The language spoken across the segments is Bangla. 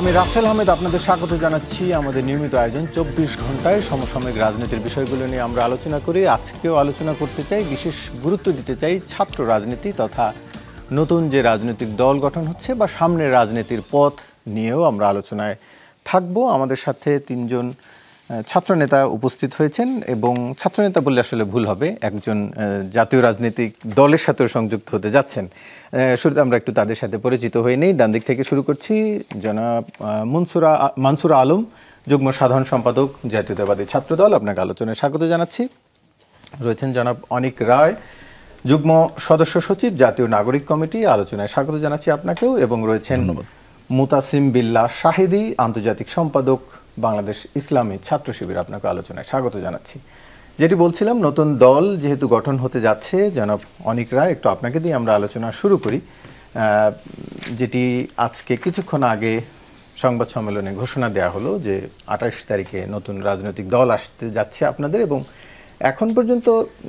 আমি রাসেল আহমেদ আপনাদের স্বাগত জানাচ্ছি আমাদের নিয়মিত আয়োজন ২৪ ঘন্টায় সমসাময়িক রাজনীতির বিষয়গুলো নিয়ে আমরা আলোচনা করি। আজকেও আলোচনা করতে চাই, বিশেষ গুরুত্ব দিতে চাই ছাত্র রাজনীতি তথা নতুন যে রাজনৈতিক দল গঠন হচ্ছে বা সামনের রাজনীতির পথ নিয়েও আমরা আলোচনায় থাকব। আমাদের সাথে তিনজন ছাত্রনেতা উপস্থিত হয়েছেন এবং ছাত্রনেতা বললে আসলে ভুল হবে, একজন জাতীয় রাজনৈতিক দলের সাথেও সংযুক্ত হতে যাচ্ছেন। শুরুতে আমরা একটু তাদের সাথে পরিচিত হয়ে নেই। ডান দিক থেকে শুরু করছি, জনাব মানসুরা আলম, যুগ্ম সাধারণ সম্পাদক জাতীয়তাবাদী ছাত্রদল, আপনাকে আলোচনায় স্বাগত জানাচ্ছি। রয়েছেন জনাব অনিক রায়, যুগ্ম সদস্য সচিব জাতীয় নাগরিক কমিটি, আলোচনায় স্বাগত জানাচ্ছি আপনাকেও। এবং রয়েছেন মুতাসিম বিল্লাহ শাহিদি, আন্তর্জাতিক সম্পাদক বাংলাদেশ ইসলামী ছাত্র শিবির, আপনাকে আলোচনায় স্বাগত জানাচ্ছি। যেটি বলছিলাম, নতুন দল যেহেতু গঠন হতে যাচ্ছে, জনাব অনিক রায়, একটু আপনাকে দিয়ে আমরা আলোচনা শুরু করি। যেটি আজকে কিছুক্ষণ আগে সংবাদ সম্মেলনে ঘোষণা দেওয়া হলো যে ২৮ তারিখে নতুন রাজনৈতিক দল আসতে যাচ্ছে আপনাদের, এবং এখন পর্যন্ত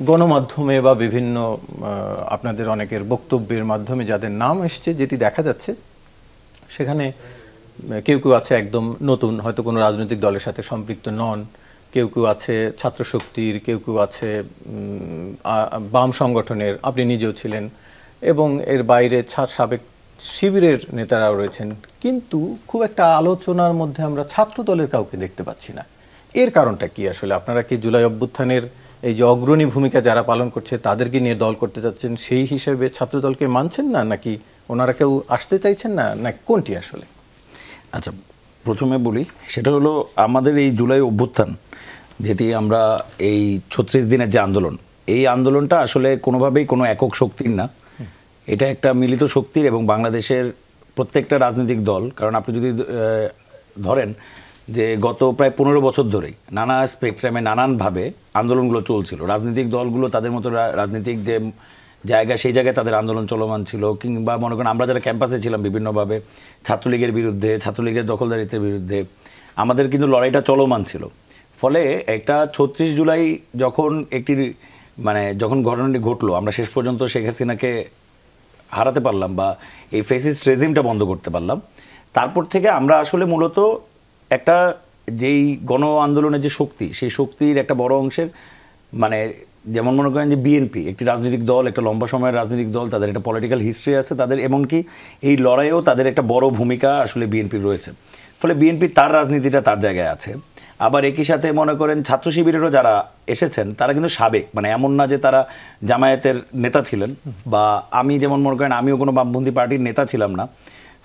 গণমাধ্যমে বা বিভিন্ন আপনাদের অনেকের বক্তব্যের মাধ্যমে যাদের নাম এসছে, যেটি দেখা যাচ্ছে সেখানে কেউ কেউ আছে একদম নতুন, হয়তো কোনো রাজনৈতিক দলের সাথে সম্পৃক্ত নন, কেউ কেউ আছে ছাত্র শক্তির, কেউ কেউ আছে বাম সংগঠনের, আপনি নিজেও ছিলেন, এবং এর বাইরে সাবেক শিবিরের নেতারাও রয়েছেন। কিন্তু খুব একটা আলোচনার মধ্যে আমরা ছাত্র দলের কাউকে দেখতে পাচ্ছি না। এর কারণটা কি আসলে? আপনারা কি জুলাই অভ্যুত্থানের এই যে অগ্রণী ভূমিকা যারা পালন করছে তাদেরকে নিয়ে দল করতে চাচ্ছেন, সেই হিসেবে ছাত্র দলকে মানছেন না, নাকি ওনারা কেউ আসতে চাইছেন না, নাকি কোনটি আসলে? আচ্ছা, প্রথমে বলি, সেটা হলো আমাদের এই জুলাই অভ্যুত্থান, যেটি আমরা এই ৩৬ দিনের যে আন্দোলন, এই আন্দোলনটা আসলে কোনোভাবেই কোনো একক শক্তির না, এটা একটা মিলিত শক্তির। এবং বাংলাদেশের প্রত্যেকটা রাজনৈতিক দল, কারণ আপনি যদি ধরেন যে গত প্রায় ১৫ বছর ধরেই নানা স্পেকট্রামে নানানভাবে আন্দোলনগুলো চলছিল, রাজনৈতিক দলগুলো তাদের মতো রাজনৈতিক যে জায়গা, সেই জায়গায় তাদের আন্দোলন চলমান ছিল। কিংবা মনে করেন আমরা যারা ক্যাম্পাসে ছিলাম বিভিন্নভাবে ছাত্রলীগের বিরুদ্ধে, ছাত্রলীগের দখলদারিত্বের বিরুদ্ধে, আমাদের কিন্তু লড়াইটা চলমান ছিল। ফলে একটা ৩৬ জুলাই যখন যখন ঘটনাটি ঘটলো, আমরা শেষ পর্যন্ত শেখ হাসিনাকে হারাতে পারলাম বা এই ফেসিস্ট রেজিমটা বন্ধ করতে পারলাম, তারপর থেকে আমরা আসলে মূলত একটা যেই গণ আন্দোলনের যে শক্তি, সেই শক্তির একটা বড় অংশের, যেমন মনে করেন যে বিএনপি একটি রাজনৈতিক দল, একটা লম্বা সময়ের রাজনৈতিক দল, তাদের একটা পলিটিক্যাল হিস্ট্রি আছে, তাদের এমনকি এই লড়াইয়েও তাদের একটা বড় ভূমিকা আসলে বিএনপির রয়েছে। ফলে বিএনপি তার রাজনীতিটা তার জায়গায় আছে। আবার একই সাথে মনে করেন ছাত্র শিবিরেরও যারা এসেছেন তারা কিন্তু সাবেক, এমন না যে তারা জামায়াতের নেতা ছিলেন, বা আমি যেমন মনে করেন আমিও কোনো বামপন্থী পার্টির নেতা ছিলাম না।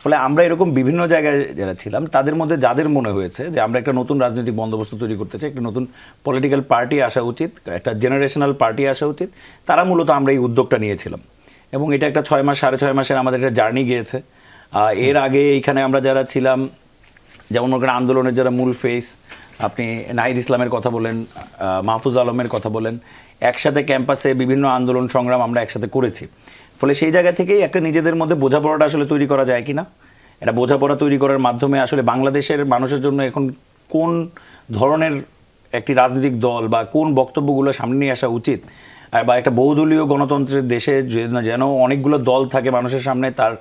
ফলে আমরা এরকম বিভিন্ন জায়গায় যারা ছিলাম, তাদের মধ্যে যাদের মনে হয়েছে যে আমরা একটা নতুন রাজনৈতিক বন্দোবস্ত তৈরি করতে চাই, একটা নতুন পলিটিক্যাল পার্টি আসা উচিত, একটা জেনারেশনাল পার্টি আসা উচিত, তারা মূলত আমরা এই উদ্যোগটা নিয়েছিলাম। এবং এটা একটা ৬ মাস ৬.৫ মাসের আমাদের একটা জার্নি গিয়েছে। এর আগে এইখানে আমরা যারা ছিলাম, যেমন মনে করেন আন্দোলনের যারা মূল ফেস, আপনি নাহিদ ইসলামের কথা বলেন, মাহফুজ আলমের কথা বলেন, একসাথে ক্যাম্পাসে বিভিন্ন আন্দোলন সংগ্রাম আমরা একসাথে করেছি। ফলে সেই জায়গা থেকেই একটা নিজেদের মধ্যে বোঝাপড়াটা আসলে তৈরি করা যায় কিনা, এটা বোঝাপড়া তৈরি করার মাধ্যমে আসলে বাংলাদেশের মানুষের জন্য এখন কোন ধরনের একটি রাজনৈতিক দল বা কোন বক্তব্যগুলো সামনে নিয়ে আসা উচিত, বা একটা বহুদলীয় গণতন্ত্রের দেশে যেন অনেকগুলো দল থাকে মানুষের সামনে, তার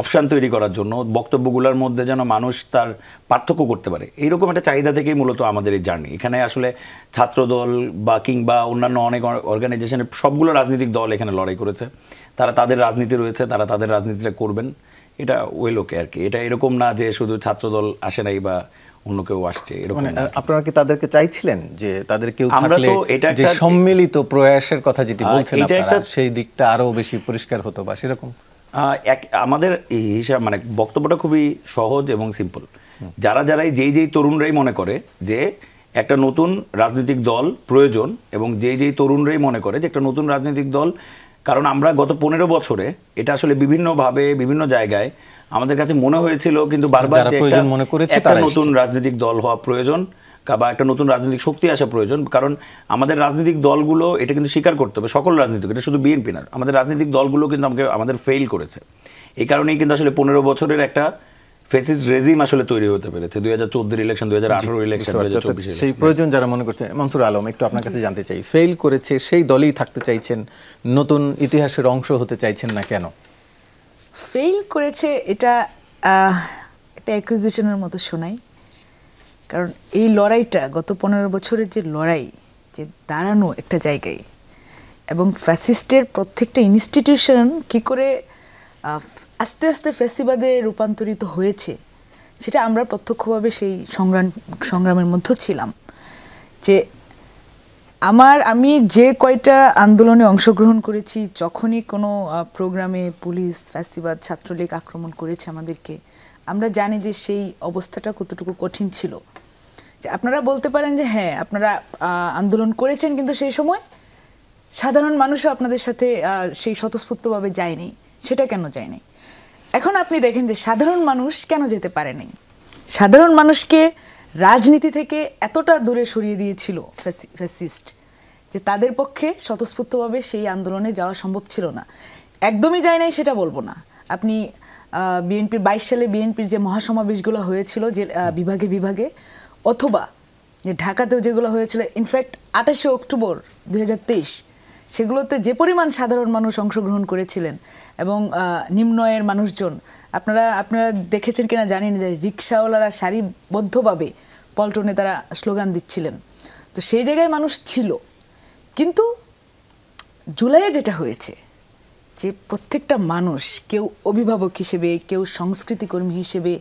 অপশান তৈরি করার জন্য বক্তব্যগুলোর মধ্যে যেন মানুষ তার পার্থক্য করতে পারে, এইরকম একটা চাহিদা থেকেই মূলত আমাদের এই জার্নি। এখানে আসলে ছাত্রদল বা কিংবা অন্যান্য অনেক অর্গানাইজেশনের সবগুলো রাজনৈতিক দল এখানে লড়াই করেছে, তারা তাদের রাজনীতি রয়েছে, তারা তাদের রাজনীতিটা করবেন, এটা ওই লোকে আর কি। এটা এরকম না যে শুধু ছাত্রদল আসে নাই বা অন্য কেউ আসছে, এরকম। আপনারা কি তাদেরকে চাইছিলেন যে তাদের কেউ থাকলে যে সম্মিলিত প্রয়াসের কথা যেটি বলছেন আপনারা, সেই দিকটা আরো বেশি পরিষ্কার হতো বা সেরকম? আমাদের এই হিসাব বক্তব্যটা খুবই সহজ এবং সিম্পল। যারা যেই তরুণরাই মনে করে যে একটা নতুন রাজনৈতিক দল প্রয়োজন, এবং যেই তরুণরাই মনে করে যে একটা নতুন রাজনৈতিক দল, কারণ আমরা গত 15 বছরে এটা আসলে বিভিন্নভাবে বিভিন্ন জায়গায় আমাদের কাছে মনে হয়েছিল, কিন্তু বারবার একটা নতুন রাজনৈতিক দল হওয়া প্রয়োজন বা একটা নতুন রাজনৈতিক শক্তি আসা প্রয়োজন। কারণ আমাদের রাজনৈতিক দলগুলো এটা কিন্তু স্বীকার করতে হবে, সকল রাজনৈতিক, এটা শুধু বিএনপি না, আমাদের রাজনৈতিক দলগুলো কিন্তু আমাদের ফেইল করেছে। এই কারণেই কিন্তু আসলে 15 বছরের একটা ফেসিস্ট রেজিম আসলে তৈরি হতে পেরেছে। 2014 ইলেকশন, 2018 ইলেকশন, 2024 সেই প্রয়োজন যারা মনে করছে। মানসুর আলম, একটু আপনার কাছে জানতে চাই, ফেইল করেছে সেই দলই থাকতে চাইছেন, নতুন ইতিহাসের অংশ হতে চাইছেন না কেন? ফেইল করেছে এটা একটা অ্যাকুইজিশনের মতো শোনাই, কারণ এই লড়াইটা গত 15 বছরের যে লড়াই, যে দাঁড়ানো একটা জায়গায় এবং ফ্যাসিস্টের প্রত্যেকটা ইনস্টিটিউশন কি করে আস্তে আস্তে ফ্যাসিবাদে রূপান্তরিত হয়েছে, সেটা আমরা প্রত্যক্ষভাবে সেই সংগ্রামের মধ্যে ছিলাম। যে আমি যে কয়টা আন্দোলনে অংশগ্রহণ করেছি, যখনই কোনো প্রোগ্রামে পুলিশ, ফ্যাসিবাদ, ছাত্রলীগ আক্রমণ করেছে আমাদেরকে, আমরা জানি যে সেই অবস্থাটা কতটুকু কঠিন ছিল। যে আপনারা বলতে পারেন যে হ্যাঁ আপনারা আন্দোলন করেছেন, কিন্তু সেই সময় সাধারণ মানুষও আপনাদের সাথে সেই স্বতঃস্ফূর্তভাবে যায়নি। সেটা কেন যায়নি? এখন আপনি দেখেন যে সাধারণ মানুষ কেন যেতে পারেনি। সাধারণ মানুষকে রাজনীতি থেকে এতটা দূরে সরিয়ে দিয়েছিল ফ্যাসিস্ট যে তাদের পক্ষে স্বতঃস্ফূর্তভাবে সেই আন্দোলনে যাওয়া সম্ভব ছিল না। একদমই যায় নাই সেটা বলবো না। আপনি বিএনপির 22 সালে বিএনপির যে মহাসমাবেশগুলো হয়েছিল যে বিভাগে বিভাগে, অথবা যে ঢাকাতেও যেগুলো হয়েছিল, ইনফ্যাক্ট 28শে অক্টোবর 2023, সেগুলোতে যে পরিমাণ সাধারণ মানুষ অংশগ্রহণ করেছিলেন এবং নিম্ন আয়ের মানুষজন, আপনারা দেখেছেন কিনা জানি না, যে রিক্সাওয়ালারা সারিবদ্ধভাবে পল্টনে তারা স্লোগান দিচ্ছিলেন। তো সেই জায়গায় মানুষ ছিল। কিন্তু জুলাইয়ে যেটা হয়েছে, যে প্রত্যেকটা মানুষ, কেউ অভিভাবক হিসেবে, কেউ সংস্কৃতিকর্মী হিসেবে,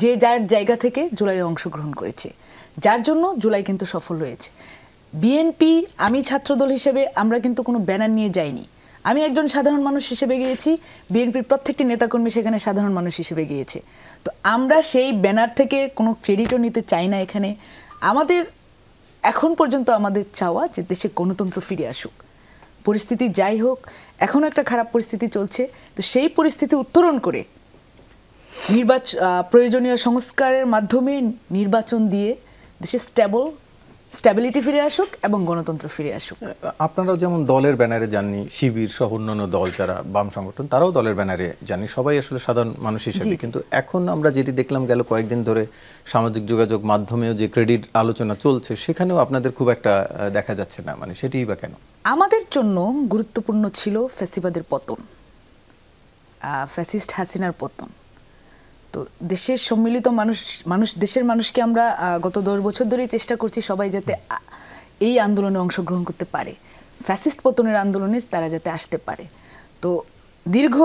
যে যার জায়গা থেকে জুলাইয়ে অংশগ্রহণ করেছে, যার জন্য জুলাই কিন্তু সফল হয়েছে। বিএনপি, আমি ছাত্রদল হিসেবে আমরা কিন্তু কোনো ব্যানার নিয়ে যাইনি। আমি একজন সাধারণ মানুষ হিসেবে গিয়েছি, বিএনপির প্রত্যেকটি নেতাকর্মী সেখানে সাধারণ মানুষ হিসেবে গিয়েছে। তো আমরা সেই ব্যানার থেকে কোনো ক্রেডিটও নিতে চাই না। এখানে আমাদের এখন পর্যন্ত আমাদের চাওয়া যে দেশে গণতন্ত্র ফিরে আসুক। পরিস্থিতি যাই হোক, এখনও একটা খারাপ পরিস্থিতি চলছে। তো সেই পরিস্থিতি উত্তরণ করে প্রয়োজনীয় সংস্কারের মাধ্যমে নির্বাচন দিয়ে দেশে স্ট্যাবিলিটি ফিরে আসুক এবং গণতন্ত্র ফিরে আসুক। আপনারাও যেমন দলের ব্যানারে যাননি, শিবির সহ অন্যান্য দল যারা বাম সংগঠন তারাও দলের ব্যানারে যাননি, সবাই আসলে সাধারণ মানুষ হিসেবে। কিন্তু এখন আমরা যেটি দেখলাম গেল কয়েকদিন ধরে সামাজিক যোগাযোগ মাধ্যমেও যে ক্রেডিট আলোচনা চলছে, সেখানেও আপনাদের খুব একটা দেখা যাচ্ছে না, মানে সেটিই বা কেন? আমাদের জন্য গুরুত্বপূর্ণ ছিল ফ্যাসিবাদের পতন, ফ্যাসিস্ট হাসিনার পতন। তো দেশের সম্মিলিত দেশের মানুষকে আমরা গত 10 বছর ধরেই চেষ্টা করছি সবাই যাতে এই আন্দোলনে অংশগ্রহণ করতে পারে, ফ্যাসিস্ট পতনের আন্দোলনে তারা যাতে আসতে পারে। তো দীর্ঘ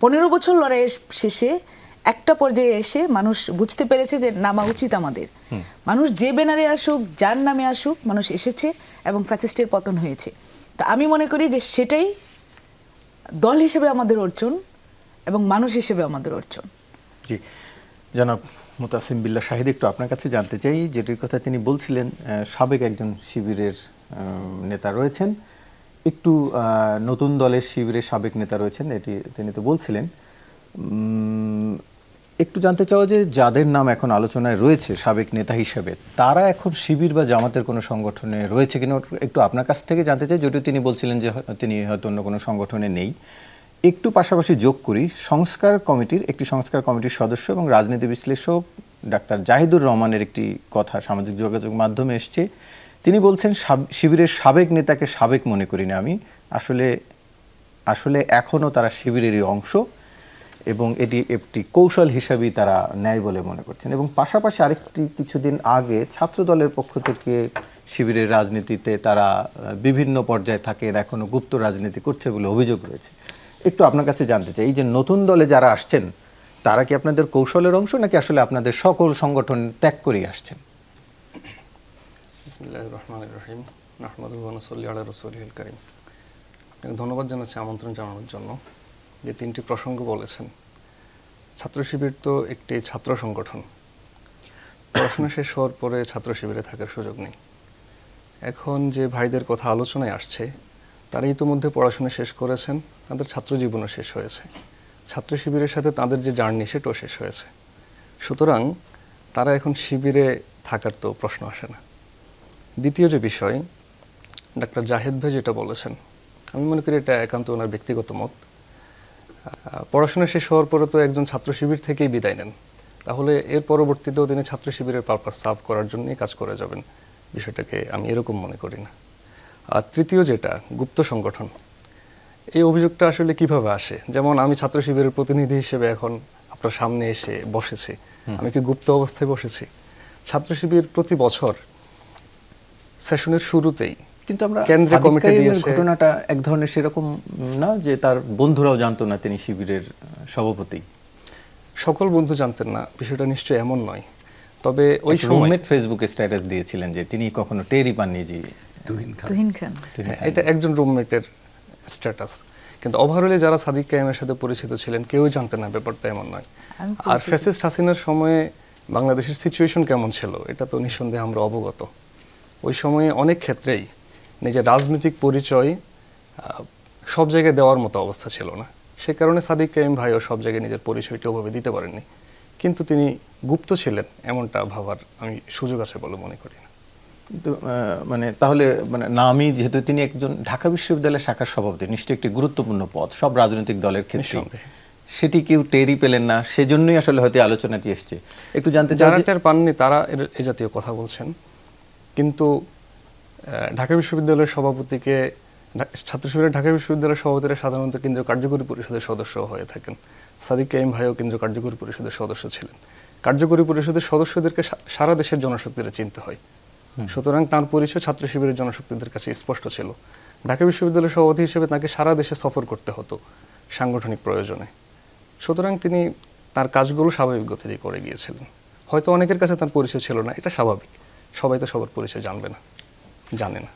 15 বছর লড়াইয়ের শেষে একটা পর্যায়ে এসে মানুষ বুঝতে পেরেছে যে নামা উচিত আমাদের। মানুষ যে ব্যানারে আসুক, যার নামে আসুক, মানুষ এসেছে এবং ফ্যাসিস্টের পতন হয়েছে। তো আমি মনে করি যে সেটাই দল হিসেবে আমাদের অর্জন এবং মানুষ হিসেবে আমাদের অর্জন। জি, জনাব মুতাসিম বিল্লাহ শাহিদ, একটু আপনার কাছে জানতে চাই, যেটির কথা তিনি বলছিলেন, সাবেক একজন শিবিরের নেতা রয়েছেন, একটু নতুন দলের শিবিরের সাবেক নেতা রয়েছেন, এটি তিনি তো বলছিলেন। একটু জানতে চাওয়া যে যাদের নাম এখন আলোচনায় রয়েছে সাবেক নেতা হিসেবে, তারা এখন শিবির বা জামাতের কোনো সংগঠনে রয়েছে কিনা একটু আপনার কাছ থেকে জানতে চাই। যদিও তিনি বলছিলেন যে তিনি হয়তো অন্য কোনো সংগঠনে নেই। একটু পাশাপাশি যোগ করি, একটি সংস্কার কমিটির সদস্য এবং রাজনীতি বিশ্লেষক ডাক্তার জাহিদুর রহমানের একটি কথা সামাজিক যোগাযোগ মাধ্যমে এসছে। তিনি বলছেন শিবিরের সাবেক নেতাকে সাবেক মনে করি না আমি, আসলে এখনও তারা শিবিরেরই অংশ এবং এটি একটি কৌশল হিসাবেই তারা নেয় বলে মনে করছেন। এবং পাশাপাশি আরেকটি কিছুদিন আগে ছাত্র দলের পক্ষ থেকে শিবিরের রাজনীতিতে তারা বিভিন্ন পর্যায়ে থাকেন, এখনও গুপ্ত রাজনীতি করছে বলে অভিযোগ রয়েছে। একটু আপনার কাছে জানতে চাই, এই যে নতুন দলে যারা আসছেন তারা কি আপনাদের কৌশলের অংশ নাকি আসলে আপনাদের সকল সংগঠন ত্যাগ করেই আসছেন? বিসমিল্লাহির রহমানির রহিম, নাহমাদুহু ওয়া নুসাল্লি আলা রাসূলিহিল কারীম। আপনাকে ধন্যবাদ জানাচ্ছি আমন্ত্রণ জানানোর জন্য। যে 3টি প্রসঙ্গ বলেছেন, ছাত্র শিবির তো একটি ছাত্র সংগঠন। পড়াশোনা শেষ হওয়ার পরে ছাত্র শিবিরে থাকার সুযোগ নেই। এখন যে ভাইদের কথা আলোচনায় আসছে, তারা ইতিমধ্যে পড়াশোনা শেষ করেছেন, তাদের ছাত্র জীবনও শেষ হয়েছে, ছাত্র শিবিরের সাথে তাদের যে জার্নি সেটাও শেষ হয়েছে। সুতরাং তারা এখন শিবিরে থাকার তো প্রশ্ন আসে না। দ্বিতীয় যে বিষয়, ডাক্তার জাহেদ ভাই যেটা বলেছেন, আমি মনে করি এটা একান্ত ওনার ব্যক্তিগত মত। পড়াশোনা শেষ হওয়ার পরে তো একজন ছাত্র শিবির থেকেই বিদায় নেন, তাহলে এর পরবর্তীতেও তিনি ছাত্র শিবিরের পারপাস সার্ভ করার জন্যই কাজ করে যাবেন, বিষয়টাকে আমি এরকম মনে করি না। আর তৃতীয় যেটা, গুপ্ত সংগঠন, এই অভিযোগটা আসলে কিভাবে আসে? যেমন আমি ছাত্র শিবিরের প্রতিনিধি হিসেবে এখন আপনার সামনে এসে বসেছি, আমি কি গুপ্ত অবস্থায় বসেছি? ছাত্র শিবির প্রতি বছর সেশনের শুরুতেই কিন্তু আমরা কেন্দ্রে সাদিক কমিটি কাইমের দিয়েছে। ঘটনাটা এক ধরনের সেরকম না যে তার বন্ধুরাও জানতো না তিনি শিবিরের সভাপতি? সকল বন্ধু জানতেন না, বিষয়টা নিশ্চয়ই এমন নয়। তবে ওই সময় রুমমেট ফেসবুকে স্ট্যাটাস দিয়েছিলেন যে তিনি কখনো টেরই পাননি যে তুহিন খান। এটা একজন রুমমেটের স্ট্যাটাস, কিন্তু ওভারঅলে যারা সাদিক কাইমের সাথে পরিচিত ছিলেন কেউই জানতেন না, ব্যাপারটা এমন নয়। আর ফ্যাসিস্ট হাসিনার সময়ে বাংলাদেশের সিচুয়েশন কেমন ছিল এটা তো নিঃসন্দেহে আমরা অবগত। ওই সময়ে অনেক ক্ষেত্রেই নিজের রাজনৈতিক পরিচয় সব জায়গায় দেওয়ার মতো অবস্থা ছিল না, সে কারণে সাদিক কাইম ভাইও সব জায়গায় নিজের পরিচয়টি ওভাবে দিতে পারেননি। কিন্তু তিনি গুপ্ত ছিলেন এমনটা ভাবার আমি সুযোগ আছে বলে মনে করি না। কিন্তু মানে তাহলে মানে নামই যেহেতু তিনি একজন ঢাকা বিশ্ববিদ্যালয়ের শাখার সভাপতি, নিশ্চয়ই একটি গুরুত্বপূর্ণ পদ সব রাজনৈতিক দলের ক্ষেত্রে, সেটি কেউ টেরই পেলেন না, সেজন্যই আসলে হয়তো আলোচনাটি এসছে। একটু জানতে চাই, যারা টের পাননি তারা এই জাতীয় কথা বলছেন, কিন্তু ঢাকা বিশ্ববিদ্যালয়ের সভাপতিকে ছাত্র শিবিরের ঢাকা বিশ্ববিদ্যালয়ের সভাপতিরা সাধারণত কেন্দ্রীয় কার্যকরী পরিষদের সদস্য হয়ে থাকেন। সাদিক কাইম ভাইও কেন্দ্রীয় কার্যকরী পরিষদের সদস্য ছিলেন। কার্যকরী পরিষদের সদস্যদেরকে সারা দেশের জনশক্তিরা চিনতে হয়, সুতরাং তার পরিচয় ছাত্র শিবিরের জনশক্তিদের কাছে স্পষ্ট ছিল। ঢাকা বিশ্ববিদ্যালয়ের সভাপতি হিসেবে তাকে সারা দেশে সফর করতে হতো সাংগঠনিক প্রয়োজনে, সুতরাং তিনি তার কাজগুলো স্বাভাবিক গতিতেই করে গিয়েছিলেন। হয়তো অনেকের কাছে তার পরিচয় ছিল না, এটা স্বাভাবিক, সবাই তো সবার পরিচয় জানবে না, জানে না।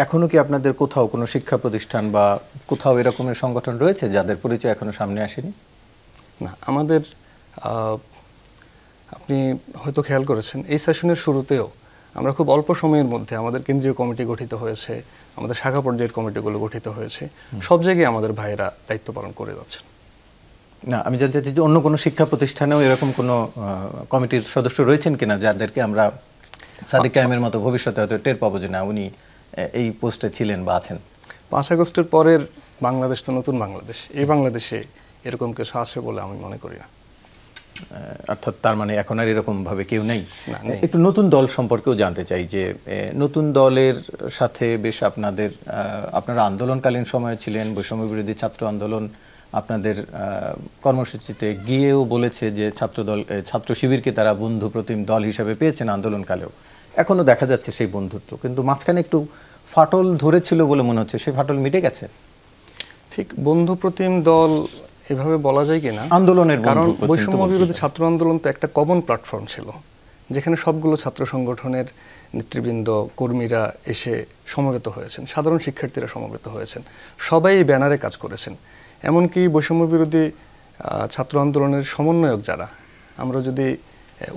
এখনো কি আপনাদের কোথাও কোনো শিক্ষা প্রতিষ্ঠান বা কোথাও এরকমের সংগঠন রয়েছে যাদের পরিচয় এখনো সামনে আসেনি? না, আমাদের আপনি হয়তো খেয়াল করেছেন এই সেশনের শুরুতেও আমরা খুব অল্প সময়ের মধ্যে আমাদের কেন্দ্রীয় কমিটি গঠিত হয়েছে, আমাদের শাখা পর্যায়ের কমিটিগুলো গঠিত হয়েছে, সব জায়গায় আমাদের ভাইয়েরা দায়িত্ব পালন করে যাচ্ছেন। না, আমি জানতে চাচ্ছি যে অন্য কোনো শিক্ষা প্রতিষ্ঠানেও এরকম কোনো কমিটির সদস্য রয়েছেন কিনা যাদেরকে আমরা সাদিক কাইমের মতো ভবিষ্যতে হয়তো টের পাবো যে না উনি এই পোস্টে ছিলেন বা আছেন? 5 আগস্টের পরের বাংলাদেশ তো নতুন বাংলাদেশ, এই বাংলাদেশে এরকম কিছু আছে বলে আমি মনে করি না। অর্থাৎ তার মানে এখন আর এরকম ভাবে কেউ নেই। না, নেই। একটু নতুন দল সম্পর্কেও জানতে চাই যে নতুন দলের সাথে বেশ আপনারা আন্দোলনকালীন সময়ে ছিলেন, বৈষম্য বিরোধী ছাত্র আন্দোলন আপনাদের কর্মসূচিতে গিয়েও বলেছে যে ছাত্র শিবিরকে তারা বন্ধু প্রতিম দল হিসেবে পেয়েছেন আন্দোলনকালেও, এখনো দেখা যাচ্ছে সেই বন্ধুত্ব, কিন্তু মাঝখানে একটু ফাটল ধরেছিল বলে মনে হচ্ছে, সেই ফাটল মিটে গেছে? ঠিক বন্ধু প্রতিম দল এভাবে বলা যায় কিনা, আন্দোলনের কারণ বৈষম্য বিরোধী ছাত্র আন্দোলন তো একটা কমন প্ল্যাটফর্ম ছিল, যেখানে সবগুলো ছাত্র সংগঠনের নেতৃবৃন্দ কর্মীরা এসে সমবেত হয়েছেন, সাধারণ শিক্ষার্থীরা সমবেত হয়েছেন, সবাই এই ব্যানারে কাজ করেছেন। এমনকি বৈষম্য বিরোধী ছাত্র আন্দোলনের সমন্বয়ক যারা, আমরা যদি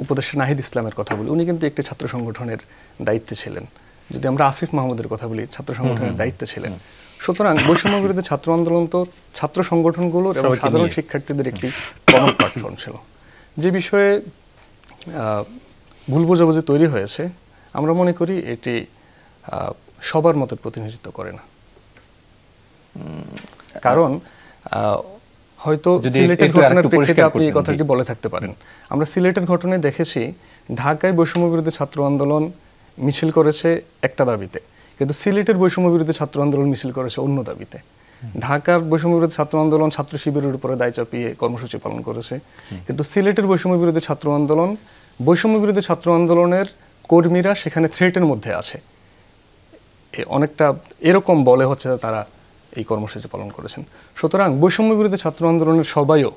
উপদেষ্টা নাহিদ ইসলামের কথা বলি, উনি কিন্তু একটি ছাত্র সংগঠনের দায়িত্বে ছিলেন। যদি আমরা আসিফ মাহমুদের কথা বলি, ছাত্র সংগঠনের দায়িত্বে ছিলেন। সুতরাং বৈষম্য বিরোধী ছাত্র আন্দোলন তো ছাত্র সংগঠনগুলোর এবং সাধারণ শিক্ষার্থীদের একটি কমন প্ল্যাটফর্ম ছিল। যে বিষয়ে ভুল বোঝাবুঝি তৈরি হয়েছে, আমরা মনে করি এটি সবার মতের প্রতিনিধিত্ব করে না। কারণ হয়তো সিলেটের ঘটনার প্রেক্ষিতে আপনি এই কথাটি বলে থাকতে পারেন। আমরা সিলেটের ঘটনায় দেখেছি ঢাকায় বৈষম্য বিরোধী ছাত্র আন্দোলন মিছিল করেছে একটা দাবিতে, কিন্তু সিলেটের বৈষম্য বিরোধী ছাত্র আন্দোলন মিছিল করেছে অন্য দাবিতে। ঢাকার বৈষম্য বিরোধী ছাত্র আন্দোলন ছাত্র শিবিরের উপরে দায় চাপিয়ে কর্মসূচি পালন করেছে, কিন্তু সিলেটের বৈষম্য বিরোধী ছাত্র আন্দোলন, বৈষম্য বিরোধী ছাত্র আন্দোলনের কর্মীরা সেখানে থ্রেটের মধ্যে আছে, অনেকটা এরকম বলে হচ্ছে তারা এই কর্মসূচি পালন করেছেন। সুতরাং বৈষম্য বিরোধী ছাত্র আন্দোলনের সবাইও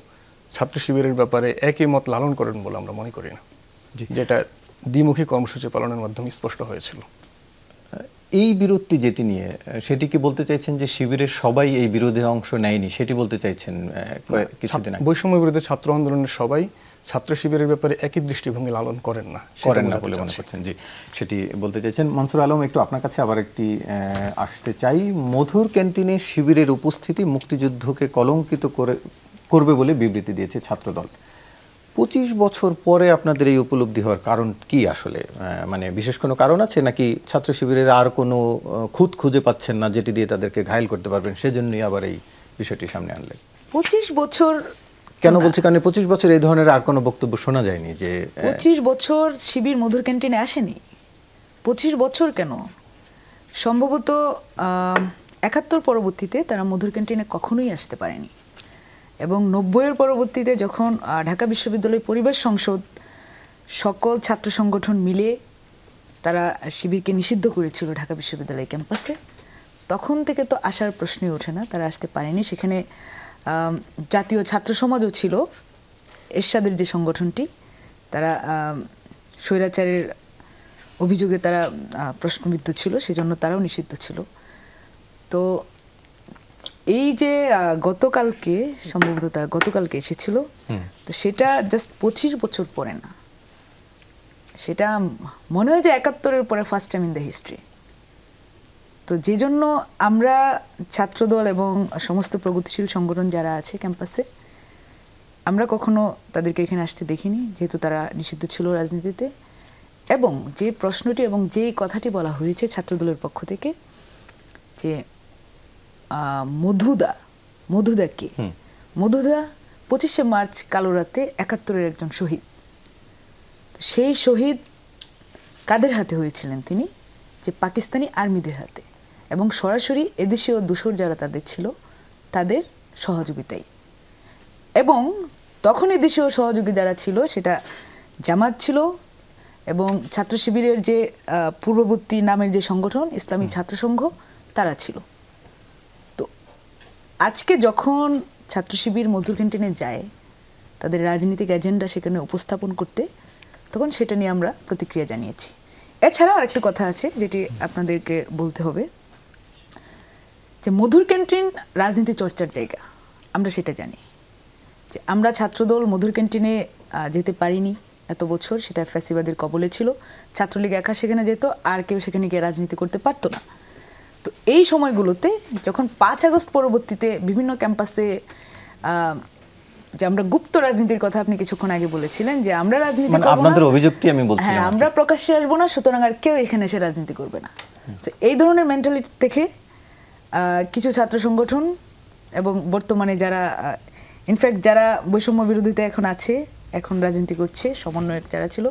ছাত্র শিবিরের ব্যাপারে একই মত লালন করেন বলে আমরা মনে করি না, যেটা দ্বিমুখী কর্মসূচি পালনের মাধ্যমে স্পষ্ট হয়েছিল। এই বিরোধটি যেটি নিয়ে, সেটি কি বলতে চাইছেন যে শিবিরের সবাই এই বিরোধে অংশ নেয়নি, সেটি বলতে চাইছেন? কিছুদিন আগে বৈষম্য বিরোধী ছাত্র আন্দোলনের সবাই ছাত্র শিবিরের ব্যাপারে একই দৃষ্টিভঙ্গি লালন করেন না বলে মনে করছেন, জি সেটি বলতে চাইছেন। মনসুর আলম, একটু আপনার কাছে আবার একটি আসতে চাই। মধুর ক্যান্টিনে শিবিরের উপস্থিতি মুক্তিযুদ্ধকে কলঙ্কিত করবে বলে বিবৃতি দিয়েছে ছাত্রদল। 25 বছর পরে আপনাদের এই উপলব্ধি হওয়ার কারণ কি আসলে? মানে বিশেষ কোনো কারণ আছে নাকি ছাত্র শিবিরের আর কোনো খুঁত খুঁজে পাচ্ছেন না যেটি দিয়ে তাদেরকে ঘায়েল করতে পারবেন, সেজন্যই আবার এই বিষয়টি সামনে আনলেন? 25 বছর কেন বলছি, কারণ 25 বছর এই ধরনের আর কোনো বক্তব্য শোনা যায়নি যে 25 বছর শিবির মধুর ক্যান্টিনে আসেনি। 25 বছর কেন, সম্ভবত 71 পরবর্তীতে তারা মধুর ক্যান্টিনে কখনোই আসতে পারেনি। এবং 90-এর পরবর্তীতে যখন ঢাকা বিশ্ববিদ্যালয় পরিবেশ সংসদ সকল ছাত্র সংগঠন মিলে তারা শিবিরকে নিষিদ্ধ করেছিল ঢাকা বিশ্ববিদ্যালয় ক্যাম্পাসে, তখন থেকে তো আসার প্রশ্নই ওঠে না, তারা আসতে পারেনি। সেখানে জাতীয় ছাত্র সমাজও ছিল, এরশাদের যে সংগঠনটি, তারা স্বৈরাচারের অভিযোগে তারা প্রশ্নবিদ্ধ ছিল, সেজন্য তারাও নিষিদ্ধ ছিল। তো এই যে গতকালকে সম্ভবত তারা গতকালকে এসেছিল, তো সেটা জাস্ট 25 বছর পরে না, সেটা মনে হয় যে 71-এর পরে first time in the history. তো যে জন্য আমরা ছাত্রদল এবং সমস্ত প্রগতিশীল সংগঠন যারা আছে ক্যাম্পাসে, আমরা কখনো তাদেরকে এখানে আসতে দেখিনি, যেহেতু তারা নিষিদ্ধ ছিল রাজনীতিতে। এবং যে প্রশ্নটি এবং যে কথাটি বলা হয়েছে ছাত্রদলের পক্ষ থেকে যে মধুদা কে, মধুদা 25শে মার্চ কালো রাতে 71-এর একজন শহীদ। তো সেই শহীদ কাদের হাতে হয়েছিলেন তিনি? যে পাকিস্তানি আর্মিদের হাতে, এবং সরাসরি এদেশীয় দূষর যারা তাদের ছিল তাদের সহযোগিতায়। এবং তখন এদেশীয় সহযোগী যারা ছিল সেটা জামাত ছিল এবং ছাত্র শিবিরের যে পূর্ববর্তী নামের যে সংগঠন ইসলামী ছাত্র সংঘ, তারা ছিল। তো আজকে যখন ছাত্র শিবির মধুর ক্যান্টিনে যায় তাদের রাজনৈতিক এজেন্ডা সেখানে উপস্থাপন করতে, তখন সেটা নিয়ে আমরা প্রতিক্রিয়া জানিয়েছি। এছাড়াও আরেকটা কথা আছে যেটি আপনাদেরকে বলতে হবে, যে মধুর ক্যান্টিন রাজনীতি চর্চার জায়গা, আমরা সেটা জানি। যে আমরা ছাত্রদল মধুর ক্যান্টিনে যেতে পারিনি এত বছর, সেটা ফ্যাসিবাদের কবলে ছিল। ছাত্রলীগ একা সেখানে যেত, আর কেউ সেখানে গিয়ে রাজনীতি করতে পারতো না। তো এই সময়গুলোতে যখন 5 আগস্ট পরবর্তীতে বিভিন্ন ক্যাম্পাসে যে আমরা গুপ্ত রাজনীতির কথা আপনি কিছুক্ষণ আগে বলেছিলেন, যে আমরা রাজনীতি করব না, আপনাদের অভিযোগটি আমি বলছিলাম, হ্যাঁ, আমরা প্রকাশ্যে আসবো না, সুতরাং আর কেউ এখানে এসে রাজনীতি করবে না। এই ধরনের মেন্টালিটি থেকে কিছু ছাত্র সংগঠন এবং বর্তমানে যারা ইনফ্যাক্ট যারা বৈষম্য বিরোধিতা এখন আছে, এখন রাজনীতি করছে, সমন্বয়ক যারা ছিল,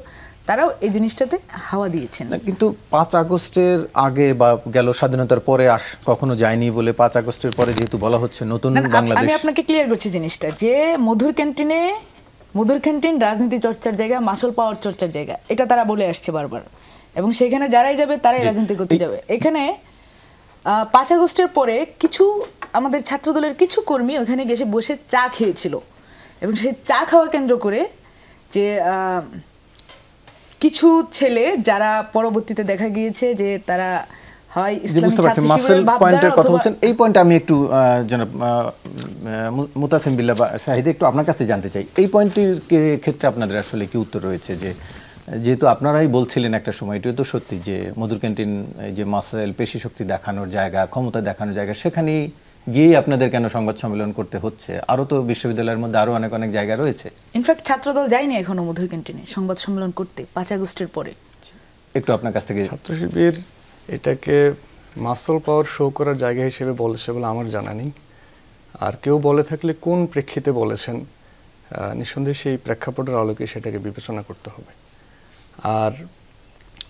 তারাও এই জিনিসটাতে হাওয়া দিয়েছেন। কিন্তু 5 আগস্টের আগে বা গেল স্বাধীনতার পরে কখনো যায়নি বলে 5 আগস্টের পরে যেহেতু বলা হচ্ছে নতুন বাংলাদেশ। আমি আপনাকে ক্লিয়ার করছি জিনিসটা, যে মধুর ক্যান্টিন রাজনীতি চর্চার জায়গা, মাসল পাওয়ার চর্চার জায়গা, এটা তারা বলে আসছে বারবার, এবং সেখানে যারাই যাবে তারাই রাজনীতি করতে যাবে। এখানে 5 আগস্টের পরে কিছু আমাদের ছাত্রদলের কিছু কর্মী ওখানে গেছে বসে চা খেয়েছিল, এবং সেই চা খাওয়া কেন্দ্র করে যে কিছু ছেলে যারা পরবর্তীতে দেখা গিয়েছে যে তারা হয় ইসলামী ছাত্র শিবিরের ভাবধারা কথা বলছেন, এই পয়েন্টে আমি একটু জনাব মুতাসিম বিল্লাহ শাহিদ একটু আপনার কাছে জানতে চাই, এই পয়েন্টের ক্ষেত্রে আপনাদের আসলে কি উত্তর রয়েছে? যে যেহেতু আপনারাই বলছিলেন একটা সময়, এটিও তো সত্যি যে মধুর ক্যান্টিন যে মাসেল পেশি শক্তি দেখানোর জায়গা, ক্ষমতা দেখানোর জায়গা, সেখানে গিয়ে আপনাদের কেন সংবাদ সম্মেলন করতে হচ্ছে? আরও তো বিশ্ববিদ্যালয়ের মধ্যে আরও অনেক জায়গা রয়েছে। ইনফ্যাক্ট ছাত্রদল যায়নি এখনো মধুর ক্যান্টিনে সংবাদ সম্মেলন করতে 5 আগস্টের পরে। একটু আপনার কাছ থেকে। ছাত্র শিবির এটাকে মাসল পাওয়ার শো করার জায়গা হিসেবে বলেছে বলে আমার জানা নেই, আর কেউ বলে থাকলে কোন প্রেক্ষিতে বলেছেন, নিঃসন্দেহে সেই প্রেক্ষাপটের আলোকে সেটাকে বিবেচনা করতে হবে। আর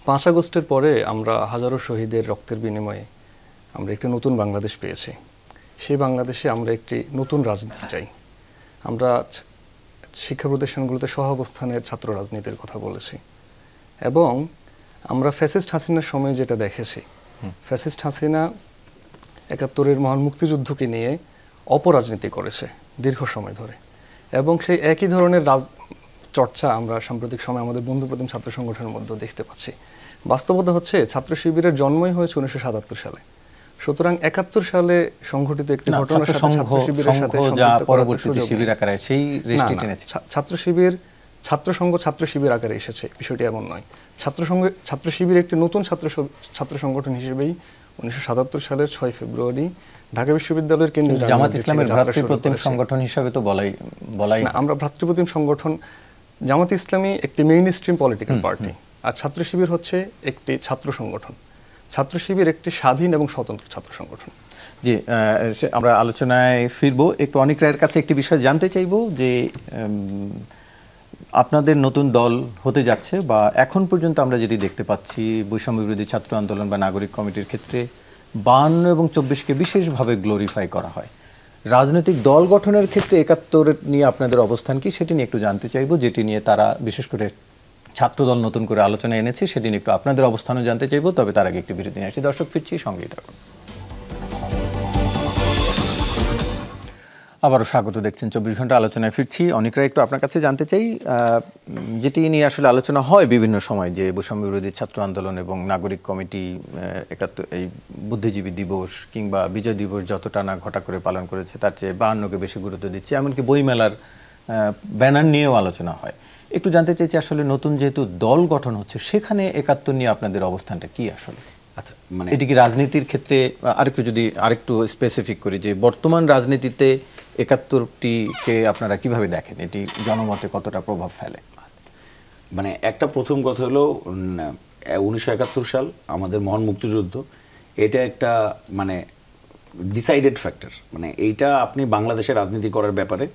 5 আগস্টের পরে আমরা হাজারো শহীদের রক্তের বিনিময়ে আমরা একটি নতুন বাংলাদেশ পেয়েছি। সেই বাংলাদেশে আমরা একটি নতুন রাজনীতি চাই। আমরা শিক্ষা প্রতিষ্ঠানগুলোতে সহাবস্থানের ছাত্র রাজনীতির কথা বলেছি, এবং আমরা ফ্যাসিস্ট হাসিনার সময় যেটা দেখেছি, ফ্যাসিস্ট হাসিনা 71-এর মহান মুক্তিযুদ্ধকে নিয়ে অপরাজনীতি করেছে দীর্ঘ সময় ধরে, এবং সেই একই ধরনের চর্চা আমরা সাম্প্রতিক সময় আমাদের বন্ধুপ্রতিম ছাত্র সংগঠনের মধ্যে দেখতে পাচ্ছি। বাস্তবতা হচ্ছে ছাত্র শিবিরের জন্মই হয়েছে 1977 সালে, সুতরাং 71 সালে সংঘটিত একটি ঘটনার সাথে ছাত্র শিবিরের সাথে পরবর্তীতে শিবির আকারে সেই রেশটি টেনেছে। ছাত্র শিবির ছাত্র সংঘ ছাত্র শিবির আকারে এসেছে, বিষয়টি এমন নয়। ছাত্র শিবির একটি নতুন ছাত্র সংগঠন হিসেবেই 1977 সালের 6 ফেব্রুয়ারি ঢাকা বিশ্ববিদ্যালয়ের কেন্দ্রীয় জামাত ইসলামের ভ্রাতৃপ্রতিম সংগঠন হিসেবে তো বলাই না, আমরা ভ্রাতৃপ্রতিম সংগঠন। জামাত ইসলামী একটি মেইন স্ট্রিম পলিটিক্যাল পার্টি, আর ছাত্র শিবির হচ্ছে একটি ছাত্র সংগঠন। ছাত্র শিবির একটি স্বাধীন এবং স্বতন্ত্র ছাত্র সংগঠন। জি, আমরা আলোচনায় ফিরবো। একটু অনিক রায়ের কাছে একটি বিষয় জানতে চাইবো, যে আপনাদের নতুন দল হতে যাচ্ছে, বা এখন পর্যন্ত আমরা যেটি দেখতে পাচ্ছি বৈষম্য বিরোধী ছাত্র আন্দোলন বা নাগরিক কমিটির ক্ষেত্রে 52 এবং 24কে বিশেষভাবে গ্লোরিফাই করা হয়। রাজনৈতিক দল গঠনের ক্ষেত্রে ৭১ নিয়ে আপনাদের অবস্থান কি সেটি নিয়ে একটু জানতে চাইবো, যেটি নিয়ে তারা বিশেষ করে ছাত্রদল নতুন করে আলোচনা এনেছে সেটি নিয়ে একটু আপনাদের অবস্থানও জানতে চাইবো। তবে তার আগে একটু বিরতি নিয়ে আসি। দর্শক, ফিরছি, সঙ্গেই থাকুন। আবারও স্বাগত, দেখছেন ২৪ ঘন্টা আলোচনায় ফিরছি। অনেকরা একটু আপনার কাছে জানতে চাই, যেটি নিয়ে আসলে আলোচনা হয় বিভিন্ন সময়, যে বৈষম্য বিরোধী ছাত্র আন্দোলন এবং নাগরিক কমিটি ৭১ এই বুদ্ধিজীবী দিবস কিংবা বিজয় দিবস যতটা না ঘটা করে পালন করেছে তার চেয়ে ৫২কে বেশি গুরুত্ব দিচ্ছে, এমনকি বইমেলার ব্যানার নিয়েও আলোচনা হয়। একটু জানতে চাইছি আসলে নতুন যেহেতু দল গঠন হচ্ছে সেখানে ৭১ নিয়ে আপনাদের অবস্থানটা কি আসলে? আচ্ছা, মানে এটি কি রাজনীতির ক্ষেত্রে আরেকটু স্পেসিফিক করি যে বর্তমান রাজনীতিতে ৭১টিকে আপনারা কিভাবে দেখেন, এটি জনমতে কতটা প্রভাব ফেলে? মানে একটা প্রথম কথা হলো ১৯৭১ সাল আমাদের মহান মুক্তিযুদ্ধ, এটা একটা মানে ডিসাইডেড ফ্যাক্টর। মানে এইটা আপনি বাংলাদেশের রাজনীতি করার ব্যাপারে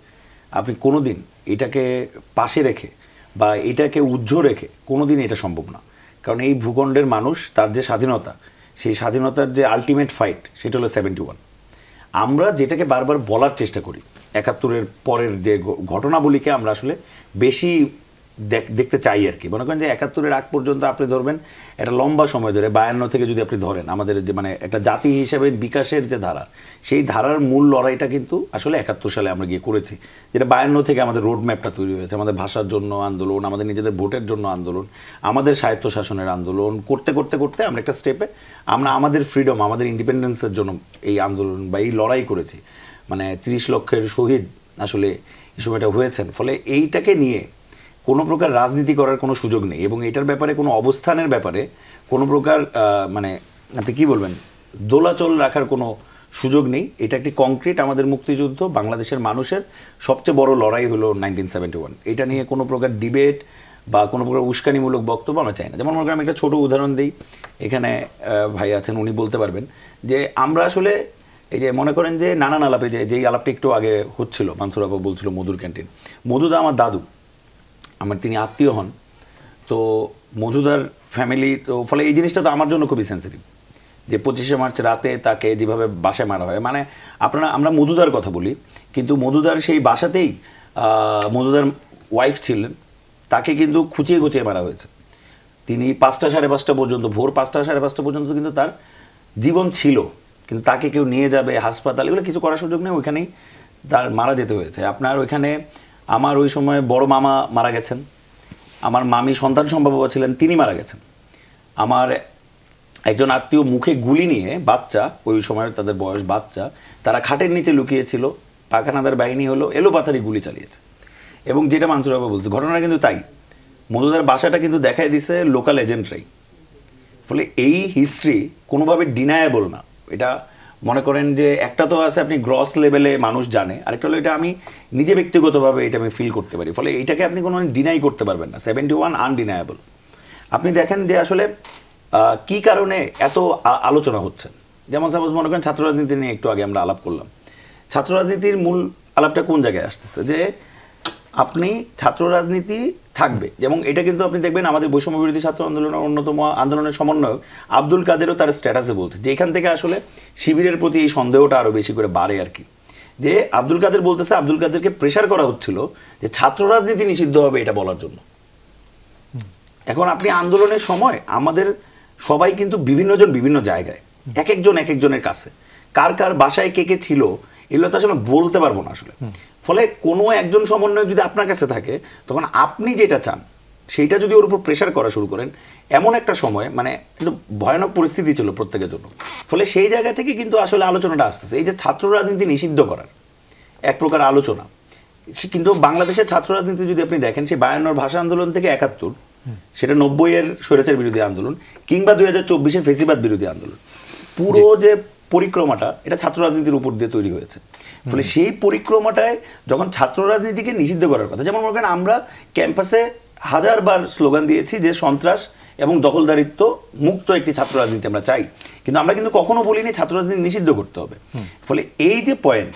আপনি কোনোদিন এটাকে পাশে রেখে বা এটাকে উজ্জ্ব রেখে কোনোদিন এটা সম্ভব না। কারণ এই ভূখণ্ডের মানুষ তার যে স্বাধীনতা, সেই স্বাধীনতার যে আলটিমেট ফাইট সেটা হলো ৭১। আমরা যেটাকে বারবার বলার চেষ্টা করি, ৭১-এর পরের যে ঘটনাবলীকে আমরা আসলে বেশি দেখতে চাই আর কি। মনে করেন যে ৭১-এর আগ পর্যন্ত আপনি ধরবেন একটা লম্বা সময় ধরে, ৫২ থেকে যদি আপনি ধরেন আমাদের যে মানে একটা জাতি হিসেবে বিকাশের যে ধারা, সেই ধারার মূল লড়াইটা কিন্তু আসলে ৭১ সালে আমরা গিয়ে করেছি, যেটা ৫২ থেকে আমাদের রোড ম্যাপটা তৈরি হয়েছে। আমাদের ভাষার জন্য আন্দোলন, আমাদের নিজেদের ভোটের জন্য আন্দোলন, আমাদের স্বায়ত্তশাসনের আন্দোলন করতে করতে করতে আমরা একটা স্টেপে আমরা আমাদের ফ্রিডম, আমাদের ইন্ডিপেন্ডেন্সের জন্য এই আন্দোলন বা এই লড়াই করেছি। মানে ৩০ লক্ষের শহীদ আসলে এই সময়টা হয়েছেন। ফলে এইটাকে নিয়ে কোনো প্রকার রাজনীতি করার কোনো সুযোগ নেই এবং এটার ব্যাপারে কোনো অবস্থানের ব্যাপারে কোনো প্রকার মানে আপনি কী বলবেন, দোলাচল রাখার কোনো সুযোগ নেই। এটা একটি কংক্রিট আমাদের মুক্তিযুদ্ধ, বাংলাদেশের মানুষের সবচেয়ে বড় লড়াই হলো 1971। এটা নিয়ে কোনো প্রকার ডিবেট বা কোনো প্রকার উস্কানিমূলক বক্তব্য আমরা চাই না। যেমন মনে করেন আমি একটা ছোটো উদাহরণ দিই, এখানে ভাই আছেন উনি বলতে পারবেন যে আমরা আসলে এই যে মনে করেন যে নানান আলাপে যেই আলাপটা একটু আগে হচ্ছিল, মানসুর আপা বলছিল মধুর ক্যান্টিন, মধুদা আমার দাদু, আমার তিনি আত্মীয় হন। তো মধুদার ফ্যামিলি, তো ফলে এই জিনিসটা তো আমার জন্য খুবই সেন্সিটিভ যে ২৫শে মার্চ রাতে তাকে যেভাবে বাসায় মারা হয়। মানে আমরা মধুদার কথা বলি, কিন্তু মধুদার সেই বাসাতেই মধুদার ওয়াইফ ছিলেন, তাকে কিন্তু খুঁচিয়ে খুঁচিয়ে মারা হয়েছে। তিনি ৫টা সাড়ে ৫টা পর্যন্ত, ভোর ৫টা সাড়ে ৫টা পর্যন্ত কিন্তু তার জীবন ছিল, কিন্তু তাকে কেউ নিয়ে যাবে হাসপাতাল, এগুলো কিছু করার সুযোগ নেই, ওইখানেই তার মারা যেতে হয়েছে। আপনার ওইখানে আমার ওই সময় বড় মামা মারা গেছেন, আমার মামি সন্তান সম্ভবা ছিলেন, তিনি মারা গেছেন। আমার একজন আত্মীয় মুখে গুলি নিয়ে, বাচ্চা, ওই সময় তাদের বয়স বাচ্চা, তারা খাটের নিচে লুকিয়েছিল, পাখানাদার বাহিনী হলো এলোপাথারি গুলি চালিয়েছে। এবং যেটা মানসুর বাবা বলছে, ঘটনা কিন্তু তাই, মধুদার বাসাটা কিন্তু দেখাই দিছে লোকাল এজেন্টরাই। ফলে এই হিস্ট্রি কোনোভাবে ডিনায়েবল না। এটা মনে করেন যে একটা তো আছে আপনি গ্রস লেভেলে মানুষ জানে, আরেকটা হলো এটা আমি নিজে ব্যক্তিগতভাবে এটা আমি ফিল করতে পারি। ফলে এটাকে আপনি কোনো ডিনাই করতে পারবেন না। 71 আনডিনায়েবল। আপনি দেখেন যে আসলে কি কারণে এত আলোচনা হচ্ছে। যেমন সাপোজ মনে করেন ছাত্র রাজনীতি নিয়ে একটু আগে আমরা আলাপ করলাম। ছাত্র রাজনীতির মূল আলাপটা কোন জায়গায় আসতেছে, যে আপনি ছাত্র রাজনীতি থাকবে, যেমন এটা কিন্তু আপনি দেখবেন আমাদের বৈষম্য বিরোধী ছাত্র আন্দোলনের অন্যতম আন্দোলনের সমন্বয়ক আব্দুল কাদেরও তার স্ট্যাটাসে বলছে যে এখান থেকে আসলে শিবিরের প্রতি এই সন্দেহটা আরও বেশি করে বাড়ে আর কি। যে আব্দুল কাদের বলতেছে, আব্দুল কাদেরকে প্রেশার করা হচ্ছিল যে ছাত্র রাজনীতি নিষিদ্ধ হবে এটা বলার জন্য। এখন আপনি আন্দোলনের সময় আমাদের সবাই কিন্তু বিভিন্নজন বিভিন্ন জায়গায়, এক একজনের কাছে, কার কার বাসায় কে কে ছিল এগুলো তো আসলে বলতে পারবো না আসলে। ফলে কোনো একজন সমন্বয়ক যদি আপনার কাছে থাকে, তখন আপনি যেটা চান সেইটা যদি ওর উপর প্রেশার করা শুরু করেন, এমন একটা সময় মানে কিন্তু ভয়ানক পরিস্থিতি ছিল প্রত্যেকের জন্য। ফলে সেই জায়গা থেকে কিন্তু আসলে আলোচনাটা আসতেছে, এই যে ছাত্র রাজনীতি নিষিদ্ধ করার এক প্রকার আলোচনা। কিন্তু বাংলাদেশের ছাত্র রাজনীতি যদি আপনি দেখেন, সেই ৫২ ভাষা আন্দোলন থেকে ৭১, সেটা ৯০-এর স্বৈরাচার বিরোধী আন্দোলন, কিংবা ২০২৪-এর ফেসিবাদ বিরোধী আন্দোলন, পুরো যে পরিক্রমাটা এটা ছাত্র রাজনীতির উপর দিয়ে তৈরি হয়েছে। ফলে সেই পরিক্রমাটায় যখন ছাত্র রাজনীতিকে নিষিদ্ধ করার কথা, যেমন মনে করেন আমরা ক্যাম্পাসে হাজারবার স্লোগান দিয়েছি যে সন্ত্রাস এবং দখলদারিত্ব মুক্ত একটি ছাত্র রাজনীতি আমরা চাই, কিন্তু আমরা কিন্তু কখনো বলিনি ছাত্র রাজনীতি নিষিদ্ধ করতে হবে। ফলে এই যে পয়েন্ট,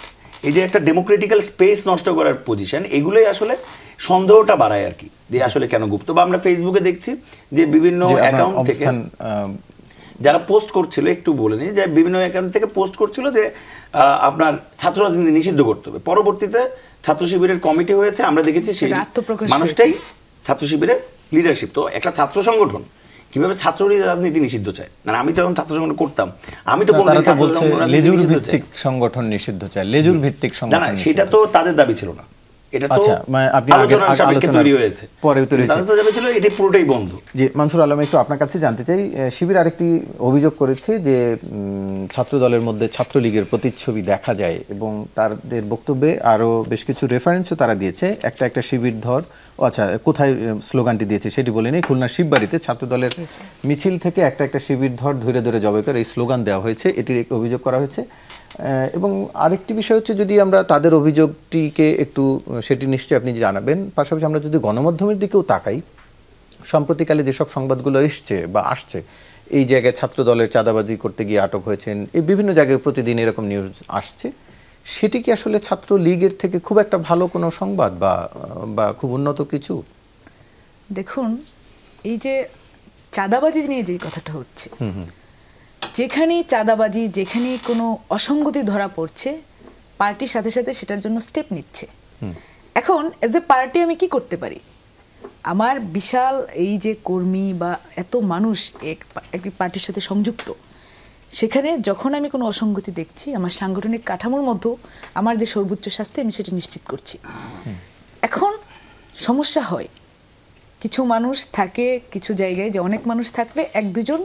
এই যে একটা ডেমোক্রেটিক্যাল স্পেস নষ্ট করার পজিশন, এগুলোই আসলে সন্দেহটা বাড়ায় আর কি, যে আসলে কেন গুপ্ত। বা আমরা ফেসবুকে দেখছি যে বিভিন্ন অ্যাকাউন্ট থেকে যারা পোস্ট করছিল, একটু বলে নিই, যে বিভিন্ন অ্যাকাউন্ট থেকে পোস্ট করছিল যে আপনার ছাত্র রাজনীতি নিষিদ্ধ করতে হবে। পরবর্তীতে ছাত্র শিবিরের কমিটি হয়েছে, আমরা দেখেছি সেই মানুষটাই ছাত্র শিবিরের লিডারশিপ। তো একটা ছাত্র সংগঠন কিভাবে ছাত্র রাজনীতি নিষিদ্ধ চায়? মানে আমি যখন ছাত্র সংগঠন করতাম, আমি তো লেজুর ভিত্তিক সংগঠন নিষিদ্ধ চায়, লেজুর ভিত্তিক সংগঠন। না, সেটা তো তাদের দাবি ছিল না, এটা তো আপনি আলোচনা তৈরি হয়েছে, পরে তৈরি হয়েছে, তাদের দাবি ছিল এটি পুরোটাই বন্ধ। জি, মানসুর আলম, একটু আপনার কাছে জানতে চাই, শিবির আরেকটি অভিযোগ করেছে যে ছাত্র দলের মধ্যে ছাত্রলীগের প্রতিচ্ছবি দেখা যায় এবং তাদের বক্তব্যে আরো বেশ কিছু রেফারেন্সও তারা দিয়েছে। একটা শিবির ধর, আচ্ছা কোথায় স্লোগানটি দিয়েছে সেটি বলে নেই, খুলনা শিববাড়িতে ছাত্র দলের মিছিল থেকে একটা শিবির ধর ধরে ধরে জবাই করে এই স্লোগান দেওয়া হয়েছে, এটির অভিযোগ করা হয়েছে। এবং আরেকটি বিষয় হচ্ছে, যদি আমরা তাদের অভিযোগটিকে একটু, সেটি নিশ্চয়ই আপনি জানাবেন, পাশাপাশি আমরা যদি গণমাধ্যমের দিকেও তাকাই, সম্প্রতিকালে যেসব সংবাদগুলো এসছে বা আসছে, এই জায়গায় ছাত্র দলের চাঁদাবাজি করতে গিয়ে আটক হয়েছেন, এই বিভিন্ন জায়গায় প্রতিদিন এরকম নিউজ আসছে, সেটি কি আসলে ছাত্র লীগের থেকে খুব একটা ভালো কোনো সংবাদ বা খুব উন্নত কিছু? দেখুন, এই যে চাঁদাবাজি নিয়ে যে কথাটা হচ্ছে, যেখানেই চাঁদাবাজি, যেখানে কোনো অসঙ্গতি ধরা পড়ছে, পার্টির সাথে সাথে সেটার জন্য স্টেপ নিচ্ছে। এখন এজ এ পার্টি আমি কি করতে পারি? আমার বিশাল এই যে কর্মী বা এত মানুষ একটি পার্টির সাথে সংযুক্ত, সেখানে যখন আমি কোনো অসঙ্গতি দেখছি, আমার সাংগঠনিক কাঠামোর মধ্যে আমার যে সর্বোচ্চ শাস্তি, আমি সেটি নিশ্চিত করছি। এখন সমস্যা হয়, কিছু মানুষ থাকে কিছু জায়গায়, যে অনেক মানুষ থাকলে এক দুজন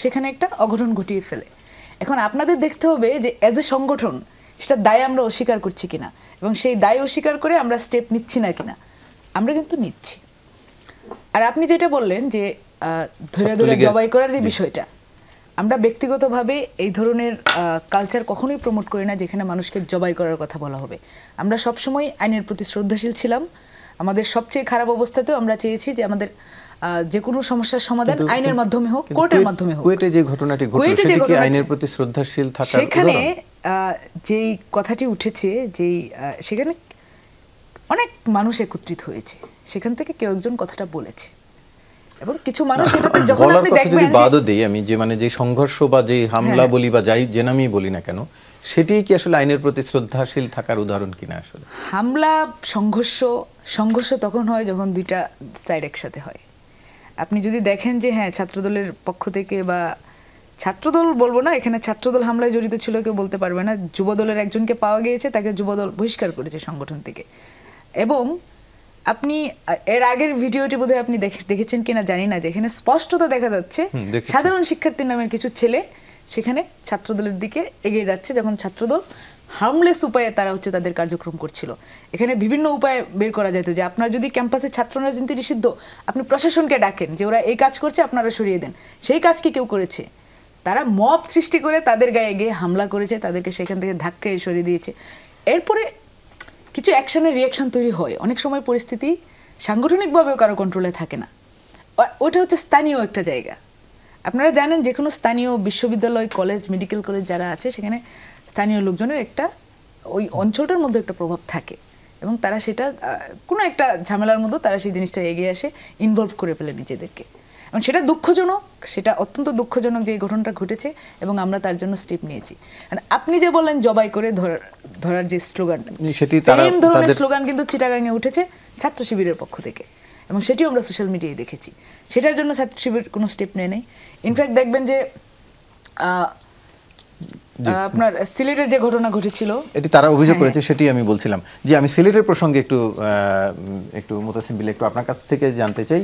সেখানে একটা অঘটন ঘটিয়ে ফেলে। এখন আপনাদের দেখতে হবে যে এজ এ সংগঠন সেটা দায় আমরা অস্বীকার করছি কিনা, এবং সেই দায় অস্বীকার করে আমরা স্টেপ নিচ্ছি না কিনা। আমরা কিন্তু নিচ্ছি। আর আপনি যেটা বললেন যে ধরে ধরে জবাই করার যে বিষয়টা, আমরা ব্যক্তিগতভাবে এই ধরনের কালচার কখনোই প্রমোট করি না যেখানে মানুষকে জবাই করার কথা বলা হবে। আমরা সবসময় আইনের প্রতি শ্রদ্ধাশীল ছিলাম। আমাদের সবচেয়ে খারাপ অবস্থাতেও আমরা চেয়েছি যে আমাদের যে কোনো সমস্যার সমাধান আইনের মাধ্যমে হোক, কোর্টের মাধ্যমে হোক। কুয়েটে যে ঘটনাটি ঘটলো, সেটি কি আইনের প্রতি শ্রদ্ধাশীল থাকার উদাহরণ? সেখানে যেই কথাটি উঠেছে, সেখানে অনেক মানুষ একত্রিত হয়েছে, সেখান থেকে কেউ একজন কথাটা বলেছে, এবং কিছু মানুষ সেটাতে যখন আপনি দেখবেন, যদি বাদও দেই আমি, যে মানে যে সংঘর্ষ বা যে হামলা বলি বা যাই যে নামই বলি না কেন, সেটি কি আসলে আইনের প্রতি শ্রদ্ধাশীল থাকার উদাহরণ কিনা? আসলে হামলা, সংঘর্ষ তখন হয় যখন দুইটা সাইড একসাথে হয়। আপনি যদি দেখেন যে হ্যাঁ, ছাত্রদলের পক্ষ থেকে, বা ছাত্রদল বলবো না, এখানে ছাত্রদল হামলায় জড়িত ছিল কেউ বলতে পারবে না, যুবদলের একজনকে পাওয়া গিয়েছে, তাকে যুবদল বহিষ্কার করেছে সংগঠন থেকে। এবং আপনি এর আগের ভিডিওটি বোধহয় আপনি দেখেছেন কিনা জানি না, যেখানে স্পষ্টত দেখা যাচ্ছে সাধারণ শিক্ষার্থীর নামের কিছু ছেলে সেখানে ছাত্রদলের দিকে এগিয়ে যাচ্ছে, যখন ছাত্রদল হার্মলেস উপায়ে তারা তাদের কার্যক্রম করছিল। এখানে বিভিন্ন উপায় বের করা যেত, যে আপনার যদি ক্যাম্পাসে ছাত্র রাজনীতি নিষিদ্ধ, আপনি প্রশাসনকে ডাকেন যে ওরা এই কাজ করছে, আপনারা সরিয়ে দেন। সেই কাজ কি কেউ করেছে? তারা মব সৃষ্টি করে তাদের গায়ে গিয়ে হামলা করেছে, তাদেরকে সেখান থেকে ধাক্কায় সরিয়ে দিয়েছে। এরপরে কিছু অ্যাকশনের রিয়াকশন তৈরি হয়। অনেক সময় পরিস্থিতি সাংগঠনিকভাবেও কারো কন্ট্রোলে থাকে না, ওটা হচ্ছে স্থানীয় একটা জায়গা। আপনারা জানেন, যে কোনো স্থানীয় বিশ্ববিদ্যালয়, কলেজ, মেডিকেল কলেজ যারা আছে, সেখানে স্থানীয় লোকজনের একটা ওই অঞ্চলটার মধ্যে একটা প্রভাব থাকে, এবং তারা সেটা কোনো একটা ঝামেলার মধ্যে তারা সেই জিনিসটা এগিয়ে আসে, ইনভলভ করে ফেলে নিজেদেরকে। এবং সেটা দুঃখজনক, সেটা অত্যন্ত দুঃখজনক যে এই ঘটনাটা ঘটেছে, এবং আমরা তার জন্য স্টেপ নিয়েছি। আপনি যে বললেন জবাই করে ধরার যে স্লোগানটা, সেম ধরনের স্লোগান কিন্তু চিটাগাঙে উঠেছে ছাত্র শিবিরের পক্ষ থেকে, এবং সেটিও আমরা সোশ্যাল মিডিয়ায় দেখেছি। সেটার জন্য ছাত্র শিবির কোনো স্টেপ নেয় নাই। ইনফ্যাক্ট দেখবেন যে আপনার সিলেটের যে ঘটনা ঘটেছিল, এটি তারা অভিযোগ করেছে, সেটি আমি বলছিলাম। যে আমি সিলেটের প্রসঙ্গে একটু মুতাসিম বিল্লাহ, একটু আপনার কাছ থেকে জানতে চাই।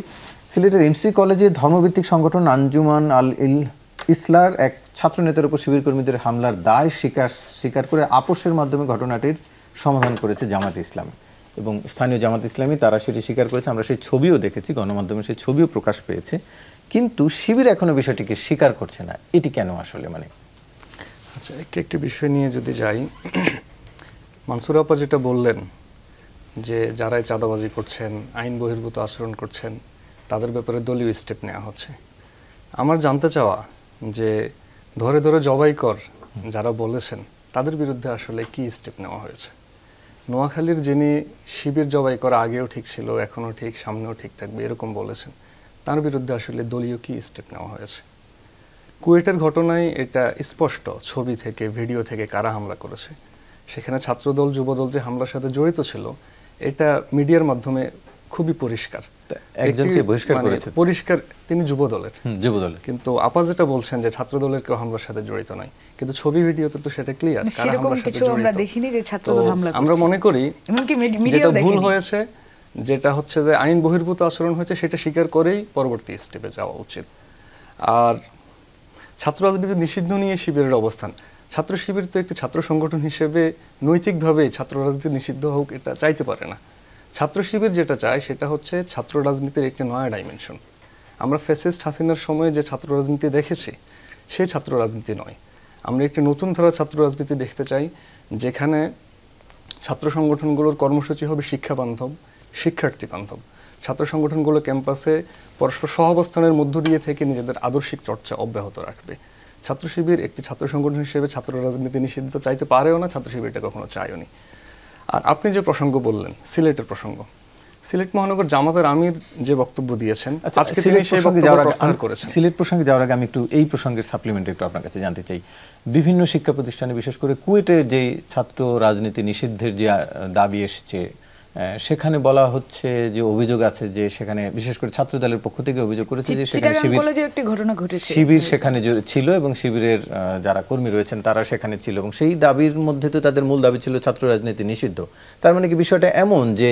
সিলেটের এমসি কলেজে ধর্মভিত্তিক সংগঠন আঞ্জুমান আল ইসলার এক ছাত্র নেতার উপর শিবির কর্মীদের হামলার দায় স্বীকার করে আপোষের মাধ্যমে ঘটনাটির সমাধান করেছে জামাত ইসলামী, এবং স্থানীয় জামাত ইসলামী তারা সেটি স্বীকার করেছে। আমরা সেই ছবিও দেখেছি, গণমাধ্যমে সেই ছবিও প্রকাশ পেয়েছে, কিন্তু শিবির এখনো বিষয়টিকে স্বীকার করছে না। এটি কেন আসলে? মানে আচ্ছা, একটি বিষয় নিয়ে যদি যাই, মানসুর আপা যেটা বললেন যে যারাই চাঁদাবাজি করছেন, আইন বহির্ভূত আচরণ করছেন, তাদের ব্যাপারে দলীয় স্টেপ নেওয়া হচ্ছে। আমার জানতে চাওয়া যে ধরে ধরে জবাই কর যারা বলেছেন, তাদের বিরুদ্ধে আসলে কি স্টেপ নেওয়া হয়েছে? নোয়াখালীর যিনি শিবির জবাই করা আগেও ঠিক ছিল, এখনও ঠিক, সামনেও ঠিক থাকবে, এরকম বলেছেন, তার বিরুদ্ধে আসলে দলীয় কি স্টেপ নেওয়া হয়েছে? কুয়েটের ঘটনায় এটা স্পষ্ট, ছবি থেকে ভিডিও থেকে কারা হামলা করেছে। সেখানে ছাত্রদল যুবদল যে হামলার সাথে জড়িত ছিল এটা মিডিয়ার মাধ্যমে খুবই পরিষ্কার। একজনকে বহিষ্কার করেছে, পরিষ্কার, তিনি যুবদলের। যুবদলের। কিন্তু আপা যেটা বলছেন যে ছাত্রদলের কেউ হামলার সাথে জড়িত নয়, কিন্তু ছবি ভিডিওতে তো সেটা ক্লিয়ার কারা সেরকম হামলার সাথে কিছু আমরা জড়িত। দেখিনি যে ছাত্রদল হামলা করেছে। আমরা মনে করি এমনকি যেটা মিডিয়াও ভুল দেখেনি। হয়েছে, যেটা হচ্ছে যে আইন বহির্ভূত আচরণ হয়েছে, সেটা স্বীকার করেই পরবর্তী স্টেপে যাওয়া উচিত। আর ছাত্র রাজনীতি নিষিদ্ধ নিয়ে শিবিরের অবস্থান, ছাত্র শিবির তো একটি ছাত্র সংগঠন হিসেবে নৈতিকভাবে ছাত্র রাজনীতি নিষিদ্ধ হোক এটা চাইতে পারে না। ছাত্র শিবির যেটা চায় সেটা হচ্ছে ছাত্র রাজনীতির একটি নয়া ডাইমেনশন। আমরা ফ্যাসিস্ট হাসিনার সময়ে যে ছাত্র রাজনীতি দেখেছি সেই ছাত্র রাজনীতি নয়, আমরা একটি নতুন ধারার ছাত্র রাজনীতি দেখতে চাই, যেখানে ছাত্র সংগঠনগুলোর কর্মসূচি হবে শিক্ষা বান্ধব, শিক্ষার্থী বান্ধব। ছাত্র সংগঠনগুলো ক্যাম্পাসে পরস্পর সহাবস্থানের মধ্য দিয়ে থেকে নিজেদের আদর্শিক চর্চা অব্যাহত রাখবে। ছাত্র শিবির একটি ছাত্র সংগঠন হিসেবে ছাত্র রাজনীতি নিষিদ্ধ চাইতে পারেও না, ছাত্র শিবির এটা কখনো চায়ওনি। আর আপনি যে প্রসঙ্গ বললেন, সিলেটের প্রসঙ্গ, সিলেট মহানগর জামাতের আমির যে বক্তব্য দিয়েছেন, আজকে তিনি সেই বক্তব্য প্রত্যাহার করেছেন। সিলেট প্রসঙ্গে যাওয়ার আগে আমি একটু এই প্রসঙ্গের সাপ্লিমেন্ট একটু আপনার কাছে জানতে চাই। বিভিন্ন শিক্ষা প্রতিষ্ঠানে বিশেষ করে কুয়েটের যে ছাত্র রাজনীতি নিষিদ্ধের যে দাবি এসেছে, সেখানে বলা হচ্ছে যে অভিযোগ আছে যে সেখানে বিশেষ করে ছাত্র দলের পক্ষ থেকে অভিযোগ করেছে যে সেখানে শিবির সেখানে ছিল এবং শিবিরের যারা কর্মী রয়েছেন তারা সেখানে ছিল এবং সেই দাবির মধ্যে তো তাদের মূল দাবি ছিল ছাত্র রাজনীতি নিষিদ্ধ। তার মানে কি বিষয়টা এমন যে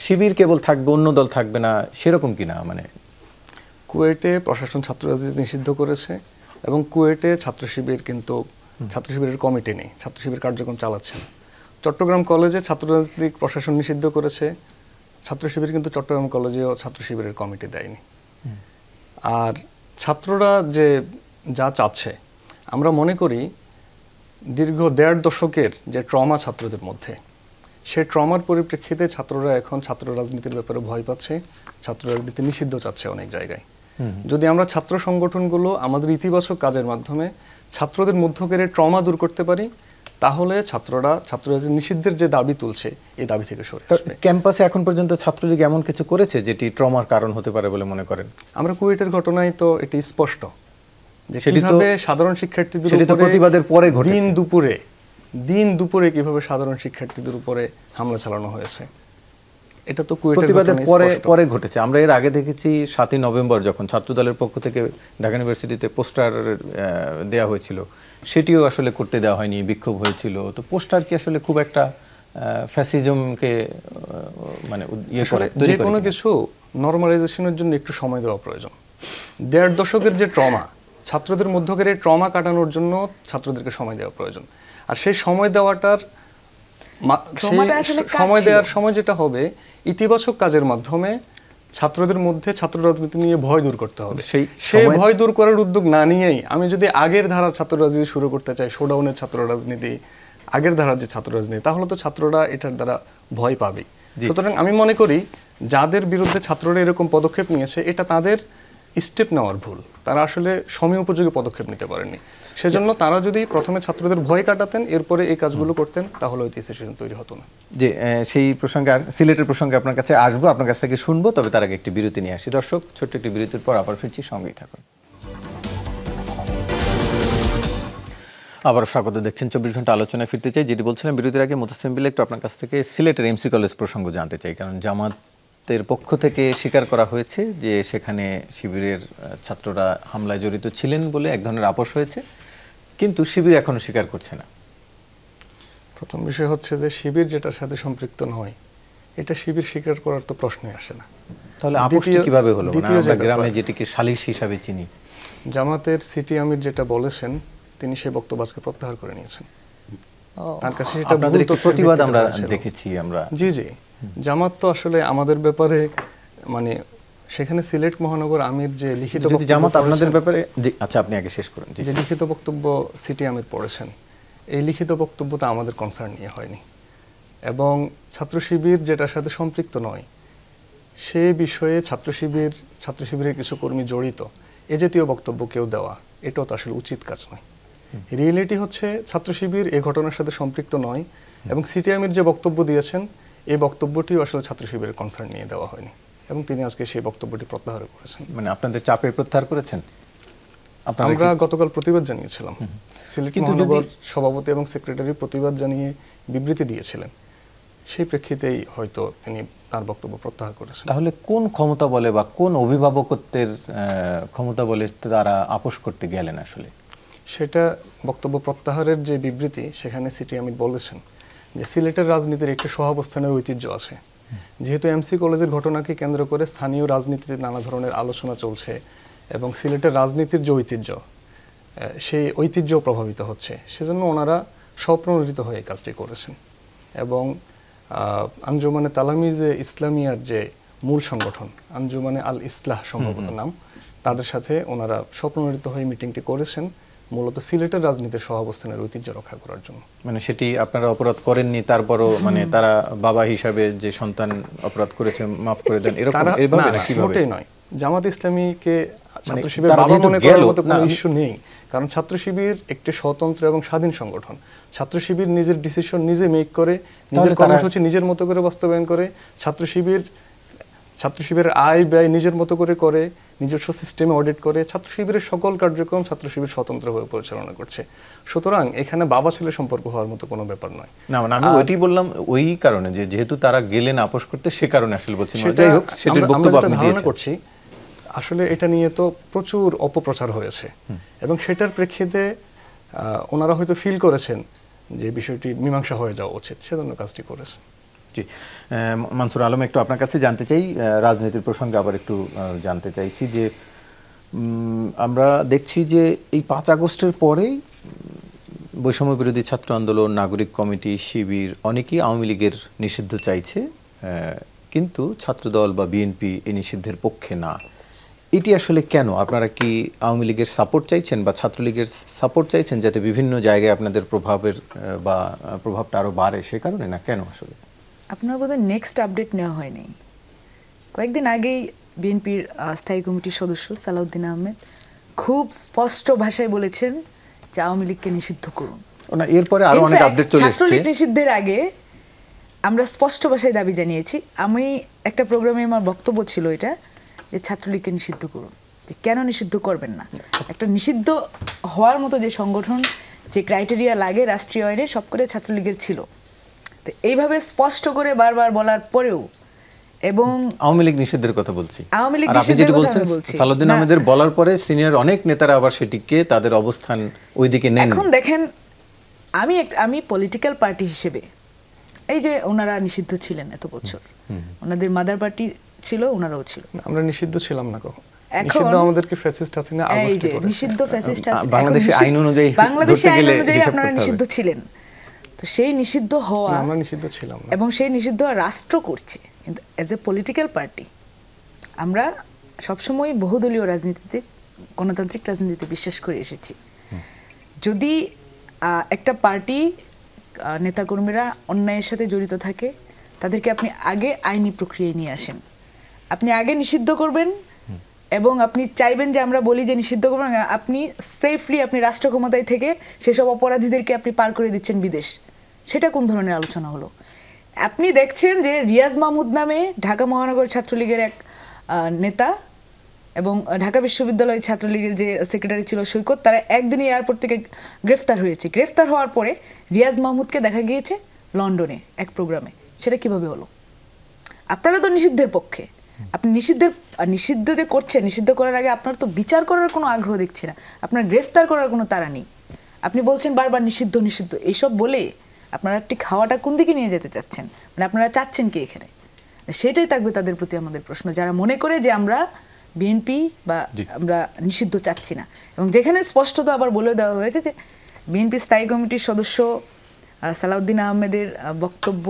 শিবির কেবল থাকবে, অন্য দল থাকবে না, সেরকম কিনা? মানে কুয়েটে প্রশাসন ছাত্র রাজনীতি নিষিদ্ধ করেছে এবং কুয়েটে ছাত্র শিবির কিন্তু ছাত্র শিবিরের কমিটি নেই, ছাত্র শিবির কার্যক্রম চালাচ্ছে না। চট্টগ্রাম কলেজে ছাত্র রাজনীতি প্রশাসন নিষিদ্ধ করেছে, ছাত্র শিবির কিন্তু চট্টগ্রাম কলেজেও ছাত্র শিবিরের কমিটি দেয়নি। আর ছাত্ররা যে যা চাচ্ছে, আমরা মনে করি দীর্ঘ ১.৫ দশকের যে ট্রমা ছাত্রদের মধ্যে, সেই ট্রমার পরিপ্রেক্ষিতে ছাত্ররা এখন ছাত্র রাজনীতির ব্যাপারে ভয় পাচ্ছে, ছাত্র রাজনীতি নিষিদ্ধ চাচ্ছে অনেক জায়গায়। যদি আমরা ছাত্র সংগঠনগুলো আমাদের ইতিবাচক কাজের মাধ্যমে ছাত্রদের মধ্যকার ট্রমা দূর করতে পারি, তাহলে ছাত্ররা ছাত্র রাজনীতি নিষিদ্ধের যে দাবি তুলছে এই দাবি থেকে সরে আসবে। ক্যাম্পাসে এখন পর্যন্ত ছাত্রলীগ এমন কিছু করেছে যেটি ট্রমার কারণ হতে পারে বলে মনে করেন? আমরা কুয়েটের ঘটনায় তো এটি স্পষ্ট যে কিভাবে সাধারণ শিক্ষার্থীদের উপরে প্রতিবাদের পরে ঘটেছে, দিন দুপুরে কিভাবে সাধারণ শিক্ষার্থীদের উপরে হামলা চালানো হয়েছে, এটা তো প্রতিবাদের পরে ঘটেছে। আমরা এর আগে দেখেছি ৭ই নভেম্বর যখন ছাত্রদলের পক্ষ থেকে ঢাকা ইউনিভার্সিটিতে পোস্টার দেওয়া হয়েছিল, সেটিও আসলে করতে দেওয়া হয়নি, বিক্ষোভ হয়েছিল। তো পোস্টার কি আসলে খুব একটা ফ্যাসিজমকে মানে ইয়ে করে? যে কোনো কিছু নরমালাইজেশনের জন্য একটু সময় দেওয়া প্রয়োজন। ১.৫ দশকের যে ট্রমা, ছাত্রদের মধ্যকার এই ট্রমা কাটানোর জন্য ছাত্রদেরকে সময় দেওয়া প্রয়োজন। আর সেই সময় দেওয়াটার সময় যেটা হবে ইতিবাচক কাজের মাধ্যমে ছাত্রদের মধ্যে ছাত্র রাজনীতি নিয়ে ভয় দূর করতে হবে। সেই ভয় দূর করার উদ্যোগ না নিয়েই আমি যদি আগের ধারার ছাত্র রাজনীতি শুরু করতে চাই, শোডাউনের ছাত্র রাজনীতি, আগের ধারার যে ছাত্র রাজনীতি, তাহলে তো ছাত্ররা এটার দ্বারা ভয় পাবে। সুতরাং আমি মনে করি যাদের বিরুদ্ধে ছাত্ররা এরকম পদক্ষেপ নিয়েছে, এটা তাদের স্টেপ নেওয়ার ভুল, তারা আসলে সময় উপযোগী পদক্ষেপ নিতে পারেননি। সেজন্য তারা যদি প্রথমে ছাত্রদের ভয় কাটাতেন, এরপরে এই কাজগুলো করতেন, তাহলে হয়তো এই সিচুয়েশন তৈরি হতো না। যে সেই প্রসঙ্গে সিলেটের প্রসঙ্গে আপনার কাছে আসবো, আপনার কাছ থেকে শুনবো, তবে তার আগে একটি বিরতি নিয়ে আসি। দর্শক, ছোট্ট একটি বিরতির পর আবার ফিরছি, সঙ্গেই থাকুন। আবার স্বাগত, দেখছেন ২৪ ঘন্টা আলোচনায় ফিরতে চাই। যেটি বলছিলাম বিরতির আগে, মুতাসিম বিল্লাহ, একটু আপনার কাছ থেকে সিলেটের এমসি কলেজ প্রসঙ্গ জানতে চাই। কারণ জামাতের পক্ষ থেকে স্বীকার করা হয়েছে যে সেখানে শিবিরের ছাত্ররা হামলায় জড়িত ছিলেন বলে এক ধরনের আপোষ হয়েছে, কিন্তু শিবির এখনো স্বীকার করছে না। প্রথম বিষয় হচ্ছে যে শিবির যেটার সাথে সম্পৃক্ত নয়, এটা শিবির স্বীকার করার তো প্রশ্নই আসে না। তাহলে আপোষটি কিভাবে হলো? আমরা গ্রামে যেটিকে সালিশ হিসাবে চিনি। জামাতের সিটি আমির যেটা বলেছেন, তিনি সেই বক্তব্য আজকে প্রত্যাহার করে নিয়েছেন। তার কাছে এটা প্রতিবাদ আমরা দেখেছি। আমরা জি জামাত তো আসলে আমাদের ব্যাপারে মানে সেখানে সিলেট মহানগর আমির যে লিখিত জামাত আপনাদের ব্যাপারে, আচ্ছা আপনি আগে শেষ করুন। যে লিখিত বক্তব্য সিটি আমির পড়েছেন, এই লিখিত বক্তব্যটা আমাদের কনসার্ন নিয়ে হয়নি, এবং ছাত্র শিবির যেটার সাথে সম্পৃক্ত নয় সে বিষয়ে ছাত্র শিবিরের কিছু কর্মী জড়িত, এ জাতীয় বক্তব্য কেউ দেওয়া, এটাও তো আসলে উচিত কাজ নয়। রিয়েলিটি হচ্ছে ছাত্র শিবির এই ঘটনার সাথে সম্পৃক্ত নয়, এবং সিটি আমির যে বক্তব্য দিয়েছেন এই বক্তব্যটিও আসলে ছাত্র শিবিরের কনসার্ন নিয়ে দেওয়া হয়নি, এবং তিনি আজকে সেই বক্তব্যটি প্রত্যাহার করেছেন। মানে আপনাদের চাপে প্রত্যাহার করেছেন? আপনারা আমরা গতকাল প্রতিবাদ জানিয়েছিলাম। সিলেট কিন্তু মহানগর সভাপতি এবং সেক্রেটারি প্রতিবাদ জানিয়ে বিবৃতি দিয়েছিলেন, সেই প্রেক্ষিতেই হয়তো তিনি তার বক্তব্য প্রত্যাহার করেছেন। তাহলে কোন ক্ষমতা বলে বা কোন অভিভাবকত্বের ক্ষমতা বলে তারা আপোষ করতে গেলেন আসলে? সেটা বক্তব্য প্রত্যাহারের যে বিবৃতি, সেখানে সিটি আমির বলেছেন যে সিলেটের রাজনীতির একটি সহাবস্থানের ঐতিহ্য আছে। যেহেতু এমসি কলেজের ঘটনাকে কেন্দ্র করে স্থানীয় রাজনীতিতে নানা ধরনের আলোচনা চলছে এবং সিলেটের রাজনীতির যে ঐতিহ্য, সেই ঐতিহ্য প্রভাবিত হচ্ছে, সেজন্য ওনারা স্বপ্রণোদিত হয়ে এই কাজটি করেছেন। এবং আঞ্জুমানে তালামিজে ইসলামিয়ার যে মূল সংগঠন, আঞ্জুমানে আল ইসলাহ সম্ভবত নাম, তাদের সাথে ওনারা স্বপ্রণোদিত হয়ে মিটিংটি করেছেন মূলত সিলেটের রাজনীতির সহাবস্থানের ঐতিহ্য রক্ষা করার জন্য। মানে সেটি আপনারা অপরাধ করেননি, তারপরও মানে তারা বাবা হিসাবে যে সন্তান অপরাধ করেছে মাফ করে দেন, এরকম এইভাবে না? কিভাবে? মোটেই নয়। জামাত ইসলামীকে ছাত্র শিবির তারা বাবা যেহেতু মনে করার গেল, মতো কোনো না, ইস্যু নেই, কারণ ছাত্র শিবির একটি স্বতন্ত্র এবং স্বাধীন সংগঠন। ছাত্র শিবির নিজের ডিসিশন নিজে মেক করে, নিজের কর্মসূচি নিজের মতো করে বাস্তবায়ন করে। ছাত্র শিবিরের আয় ব্যয় নিজের মতো করে নিজস্ব সিস্টেমে অডিট করে। ছাত্র শিবিরের সকল কার্যক্রম ছাত্র শিবির স্বতন্ত্রভাবে পরিচালনা করছে। সুতরাং এখানে বাবা ছেলে সম্পর্ক হওয়ার মতো কোনো ব্যাপার নয়। না, মানে আমি ওইটাই বললাম, ওই কারণে যে যেহেতু তারা গেলেন আপোষ করতে, সে কারণে আসলে বলছি। যাই হোক, সেটার বক্তব্য আপনি দিয়েছেন। করছি আসলে এটা নিয়ে তো প্রচুর অপপ্রচার হয়েছে এবং সেটার প্রেক্ষিতে ওনারা হয়তো ফিল করেছেন যে বিষয়টি মীমাংসা হয়ে যাওয়া উচিত, সেজন্য কাজটি করেছেন। জি, মানসুর আলম, একটু আপনার কাছে জানতে চাই, রাজনীতির প্রসঙ্গে আবার একটু জানতে চাইছি যে আমরা দেখছি যে এই 5 আগস্টের পরেই বৈষম্য বিরোধী ছাত্র আন্দোলন, নাগরিক কমিটি, শিবির অনেকেই আওয়ামী লীগের নিষিদ্ধ চাইছে, কিন্তু ছাত্রদল বা বিএনপি এই নিষিদ্ধের পক্ষে না। এটি আসলে কেন? আপনারা কি আওয়ামী লীগের সাপোর্ট চাইছেন বা ছাত্রলীগের সাপোর্ট চাইছেন যাতে বিভিন্ন জায়গায় আপনাদের প্রভাবটা আরো বাড়ে, সে কারণে না কেন আসলে? আপনার বোধহয় নেক্সট আপডেট নেওয়া হয়নি। কয়েকদিন আগেই বিএনপির স্থায়ী কমিটির সদস্য সালাউদ্দিন আহমেদ খুব স্পষ্ট ভাষায় বলেছেন যে আওয়ামী লীগকে নিষিদ্ধ করুন। না, এরপরে আরো অনেক আপডেট চলে এসেছে। ছাত্রলীগ নিষিদ্ধের আগে আমরা স্পষ্ট ভাষায় দাবি জানিয়েছি। আমি একটা প্রোগ্রামে আমার বক্তব্য ছিল এটা, যে ছাত্রলীগকে নিষিদ্ধ করুন। যে কেন নিষিদ্ধ করবেন না? একটা নিষিদ্ধ হওয়ার মতো যে সংগঠন, যে ক্রাইটেরিয়া লাগে রাষ্ট্রীয় আইনে, সব করে ছাত্রলীগের ছিল। তো এইভাবে স্পষ্ট করে বারবার বলার পরেও, এবং আওয়ামী লীগ নিষিদ্ধের কথা বলছি, আওয়ামী লীগ আর আপনি যেটা বলছেন বলছি, সালাউদ্দিন আহমেদের বলার পরে সিনিয়র অনেক নেতারা আবার সেটিকে তাদের অবস্থান ওইদিকে নেন। এখন দেখেন, আমি পলিটিক্যাল পার্টি হিসেবে, এই যে ওনারা নিষিদ্ধ ছিলেন এত বছর, ওনাদের মাদার পার্টি ছিল, ওনারাও ছিল। আমরা নিষিদ্ধ ছিলাম না কখন। এখন নিষিদ্ধ আমাদেরকে ফ্যাসিস্ট হাসিনা আগস্টে করেছে। নিষিদ্ধ ফ্যাসিস্ট হাসিনা বাংলাদেশের আইন অনুযায়ী আপনারা নিষিদ্ধ ছিলেন। তো সেই নিষিদ্ধ হওয়া, আমরা নিষিদ্ধ ছিলাম না, এবং সেই নিষিদ্ধ রাষ্ট্র করছে। কিন্তু এজ এ পলিটিক্যাল পার্টি আমরা সবসময় বহুদলীয় রাজনীতিতে, গণতান্ত্রিক রাজনীতিতে বিশ্বাস করে এসেছি। যদি একটা পার্টি নেতাকর্মীরা অন্যায়ের সাথে জড়িত থাকে, তাদেরকে আপনি আগে আইনি প্রক্রিয়ায় নিয়ে আসেন। আপনি আগে নিষিদ্ধ করবেন এবং আপনি চাইবেন যে আমরা বলি যে নিষিদ্ধ করবেন, আপনি সেফলি আপনি রাষ্ট্র ক্ষমতায় থেকে সেসব অপরাধীদেরকে আপনি পার করে দিচ্ছেন বিদেশ। সেটা কোন ধরনের আলোচনা হলো? আপনি দেখছেন যে রিয়াজ মাহমুদ নামে ঢাকা মহানগর ছাত্রলীগের এক নেতা এবং ঢাকা বিশ্ববিদ্যালয় ছাত্রলীগের যে সেক্রেটারি ছিল সৈকত, তারা একদিনই এয়ারপোর্ট থেকে গ্রেফতার হয়েছে। গ্রেফতার হওয়ার পরে রিয়াজ মাহমুদকে দেখা গিয়েছে লন্ডনে এক প্রোগ্রামে। সেটা কিভাবে হলো? আপনারা তো নিষিদ্ধের পক্ষে। আপনি নিষিদ্ধ যে করছেন, নিষিদ্ধ করার আগে আপনার তো বিচার করার কোনো আগ্রহ দেখছি না, আপনার গ্রেফতার করার কোনো তাড়া নেই। আপনি বলছেন বারবার নিষিদ্ধ নিষিদ্ধ, এইসব বলে আপনারা ঠিক হাওয়াটা কোন দিকে নিয়ে যেতে চাচ্ছেন? মানে আপনারা চাচ্ছেন কি এখানে? সেটাই থাকবে তাদের প্রতি আমাদের প্রশ্ন, যারা মনে করে যে আমরা বিএনপি বা আমরা নিষিদ্ধ চাচ্ছি না। এবং যেখানে স্পষ্টত আবার বলে দেওয়া হয়েছে যে বিএনপি স্থায়ী কমিটির সদস্য সালাউদ্দিন আহমেদের বক্তব্য,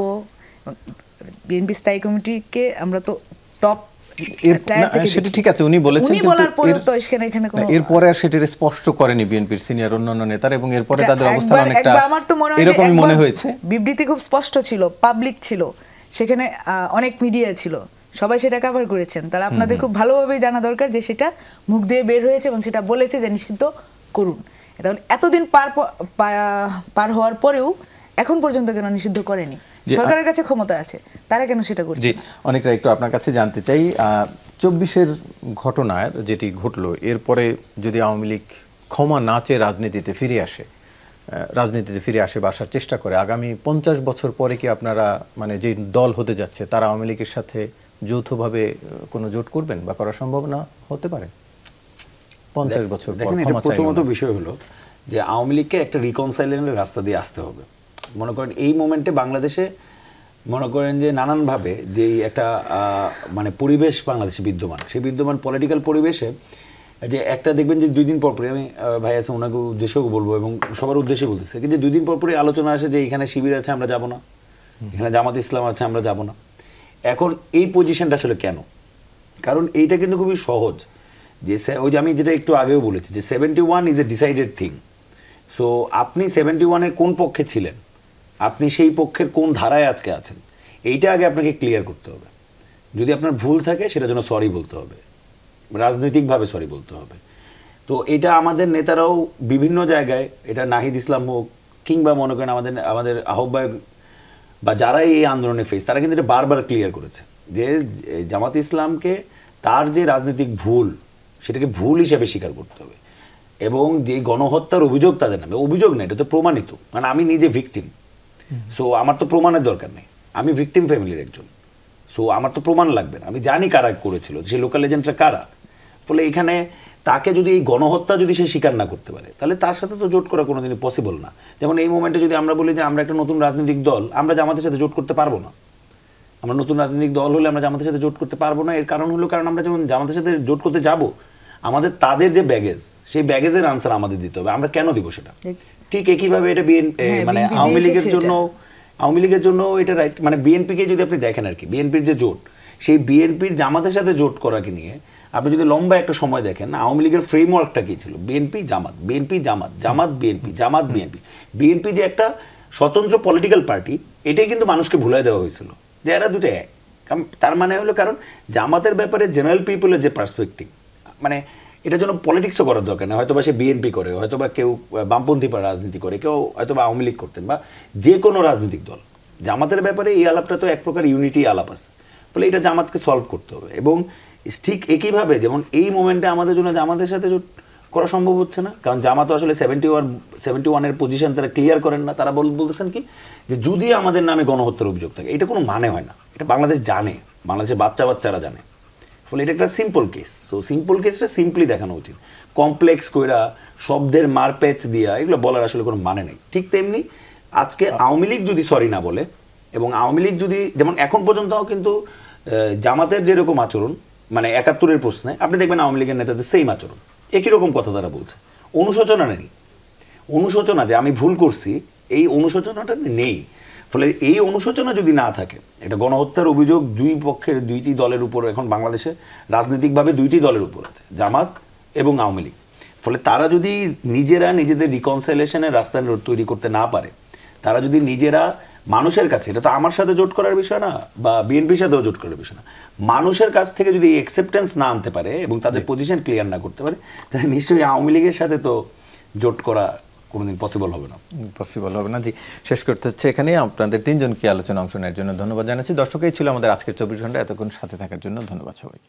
বিএনপি স্থায়ী কমিটিকে আমরা তো টপ, সেটা ঠিক আছে উনি বলেছেন, এরপরে আর সেটা স্পষ্ট করেনি বিএনপির সিনিয়র অন্যান্য নেতারা, এবং এরপরে তাদের অবস্থান অনেকটা এরকমই মনে হয়েছে। বিবৃতি খুব স্পষ্ট ছিল, পাবলিক ছিল, সেখানে অনেক মিডিয়া ছিল, সবাই সেটা কভার করেছেন। তারা আপনাদের খুব ভালোভাবেই জানা দরকার যে সেটা মুখ দিয়ে বের হয়েছে এবং সেটা বলেছে যে নিষিদ্ধ করুন। এটা এতদিন পার হওয়ার পরেও এখন পর্যন্ত কেন নিষিদ্ধ করেনি? সরকারের কাছে ক্ষমতা আছে, তারা কেন সেটা করছে? জি, অনেকটা একটু আপনার কাছে জানতে চাই 24-এর ঘটনার যেটি ঘটলো, এরপরে যদি আওয়ামী লীগ ক্ষমা না চেয়ে রাজনীতিতে ফিরে আসে বা আসার চেষ্টা করে, আগামী 50 বছর পরে কি আপনারা মানে যে দল হতে যাচ্ছে তারা আওয়ামী লীগের সাথে যৌথভাবে কোনো জোট করবেন বা করা সম্ভাবনা হতে পারে 50 বছর পর? দেখেন, এটা প্রথমত বিষয় হলো যে আওয়ামী লীগকে একটা রিকনসাইলেশনের রাস্তা দিয়ে আসতে হবে। মনে করেন এই মোমেন্টে বাংলাদেশে মনে করেন যে নানানভাবে যেই একটা মানে পরিবেশ বাংলাদেশে বিদ্যমান, সেই বিদ্যমান পলিটিক্যাল পরিবেশে যে একটা দেখবেন যে 2 দিন পরপরই, আমি ভাই আছে ওনাকে উদ্দেশ্যেও বলবো এবং সবার উদ্দেশ্যে বলতেছে, কিন্তু 2 দিন পরপরই আলোচনা আসে যে এখানে শিবির আছে আমরা যাব না, এখানে জামাত ইসলাম আছে আমরা যাব না। এখন এই পজিশনটা আসলে কেন? কারণ এইটা কিন্তু খুবই সহজ, যে ওই যে আমি যেটা একটু আগেও বলেছি যে 71 is a decided thing. So আপনি 71-এর কোন পক্ষে ছিলেন, আপনি সেই পক্ষের কোন ধারায় আজকে আছেন, এইটা আগে আপনাকে ক্লিয়ার করতে হবে। যদি আপনার ভুল থাকে সেটার জন্য সরি বলতে হবে, রাজনৈতিকভাবে সরি বলতে হবে। তো এটা আমাদের নেতারাও বিভিন্ন জায়গায়, এটা নাহিদ ইসলাম হোক কিংবা মনে করেন আমাদের আহ্বায়ক বা যারা এই আন্দোলনে ফেস, তারা কিন্তু এটা বারবার ক্লিয়ার করেছে যে জামাত ইসলামকে তার যে রাজনৈতিক ভুল সেটাকে ভুল হিসেবে স্বীকার করতে হবে, এবং যে গণহত্যার অভিযোগ তাদের নামে, অভিযোগ না, এটা তো প্রমাণিত, মানে আমি নিজে ভিকটিম, সো আমার তো প্রমাণের দরকার নেই, আমি ভিকটিম ফ্যামিলির একজন, সো আমার তো প্রমাণ লাগবে না, আমি জানি কারা করেছিল, সেই লোকাল এজেন্টরা কারা। ফলে এখানে তাকে যদি এই গণহত্যা যদি সে স্বীকার না করতে পারে, তাহলে তার সাথে তো জোট করা কোনোদিনই পসিবল না। যেমন এই মোমেন্টে যদি আমরা বলি যে আমরা একটা নতুন রাজনৈতিক দল, আমরা জামাতের সাথে জোট করতে পারবো না। আমরা নতুন রাজনৈতিক দল হলে আমরা জামাতের সাথে জোট করতে পারবো না। এর কারণ হলো, কারণ আমরা যখন জামাতের সাথে জোট করতে যাব, আমাদের তাদের যে ব্যাগেজ, সেই ব্যাগেজের আনসার আমাদের দিতে হবে। আমরা কেন দিব সেটা? ঠিক একইভাবে এটা মানে আওয়ামী লীগের জন্য এটা রাইট। মানে বিএনপিকে যদি আপনি দেখেন আর কি, বিএনপির যে জোট, সেই বিএনপির জামাতের সাথে জোট করাকে নিয়ে আপনি যদি লম্বা একটা সময় দেখেন, আওয়ামী লীগের ফ্রেমওয়ার্কটা কি ছিল? বিএনপি জামাত, বিএনপি জামাত, জামাত বিএনপি, জামাত বিএনপি। বিএনপি যে একটা স্বতন্ত্র পলিটিক্যাল পার্টি, এটাই কিন্তু মানুষকে ভুলাই দেওয়া হয়েছিল যে এরা দুটো এক। তার মানে হলো, কারণ জামাতের ব্যাপারে জেনারেল পিপলের যে পার্সপেক্টিভ, মানে এটার জন্য পলিটিক্সও করার দরকার নেই। হয়তো বা সে বিএনপি করে, হয়তো বা কেউ বামপন্থী রাজনীতি করে, কেউ হয়তো বা আওয়ামী লীগ করতেন, বা যে কোনো রাজনৈতিক দল। জামাতের ব্যাপারে এই আলাপটা তো এক প্রকার ইউনিটি আলাপ আছে, ফলে এটা জামাতকে সলভ করতে হবে। এবং ঠিক একইভাবে যেমন এই মোমেন্টে আমাদের জন্য জামাতের সাথে জোট করা সম্ভব হচ্ছে না, কারণ জামাত আসলে 71-এর পজিশন তারা ক্লিয়ার করেন না। তারা বলতেছেন কি, যে যদি আমাদের নামে গণহত্যার অভিযোগ থাকে, এটা কোনো মানে হয় না, এটা বাংলাদেশ জানে, বাংলাদেশের বাচ্চারা জানে। ফলে এটা একটা সিম্পল কেস। সো সিম্পল কেসটা সিম্পলি দেখানো উচিত, কমপ্লেক্স কইরা শব্দের মারপ্যাচ দিয়া এগুলো বলার আসলে কোনো মানে নেই। ঠিক তেমনি আজকে আওয়ামী লীগ যদি সরি না বলে, এবং আওয়ামী লীগ যদি, যেমন এখন পর্যন্তও কিন্তু জামাতের যেরকম আচরণ, মানে 71-এর প্রশ্নে আপনি দেখবেন আওয়ামী লীগের নেতাদের সেম আচরণ, একই রকম কথা তারা বলছে। অনুশোচনা নেই, অনুশোচনা যে আমি ভুল করছি, এই অনুশোচনাটা নেই। ফলে এই অনুশোচনা যদি না থাকে, এটা গণহত্যার অভিযোগ দুই পক্ষের, দুইটি দলের উপর এখন বাংলাদেশে রাজনৈতিকভাবে দুইটি দলের উপর আছে, জামাত এবং আওয়ামী লীগ। ফলে তারা যদি নিজেরা নিজেদের রিকনসাইলেশনের রাস্তা তৈরি করতে না পারে, তারা যদি নিজেরা মানুষের কাছে, এটা তো আমার সাথে জোট করার বিষয় না বা বিএনপির সাথেও জোট করার বিষয় না, মানুষের কাছ থেকে যদি অ্যাকসেপ্টেন্স না আনতে পারে এবং তাদের পজিশন ক্লিয়ার না করতে পারে, তাহলে নিশ্চয়ই আওয়ামী লীগের সাথে তো জোট করা কোনোদিন পসিবল হবে না। জি, শেষ করতে হচ্ছে এখানে। আপনাদের তিনজনকে আলোচনা অংশ নেওয়ার জন্য ধন্যবাদ জানাচ্ছি। দর্শক, এই ছিল আমাদের আজকের 24 ঘন্টা। এতক্ষণ সাথে থাকার জন্য ধন্যবাদ সবাইকে।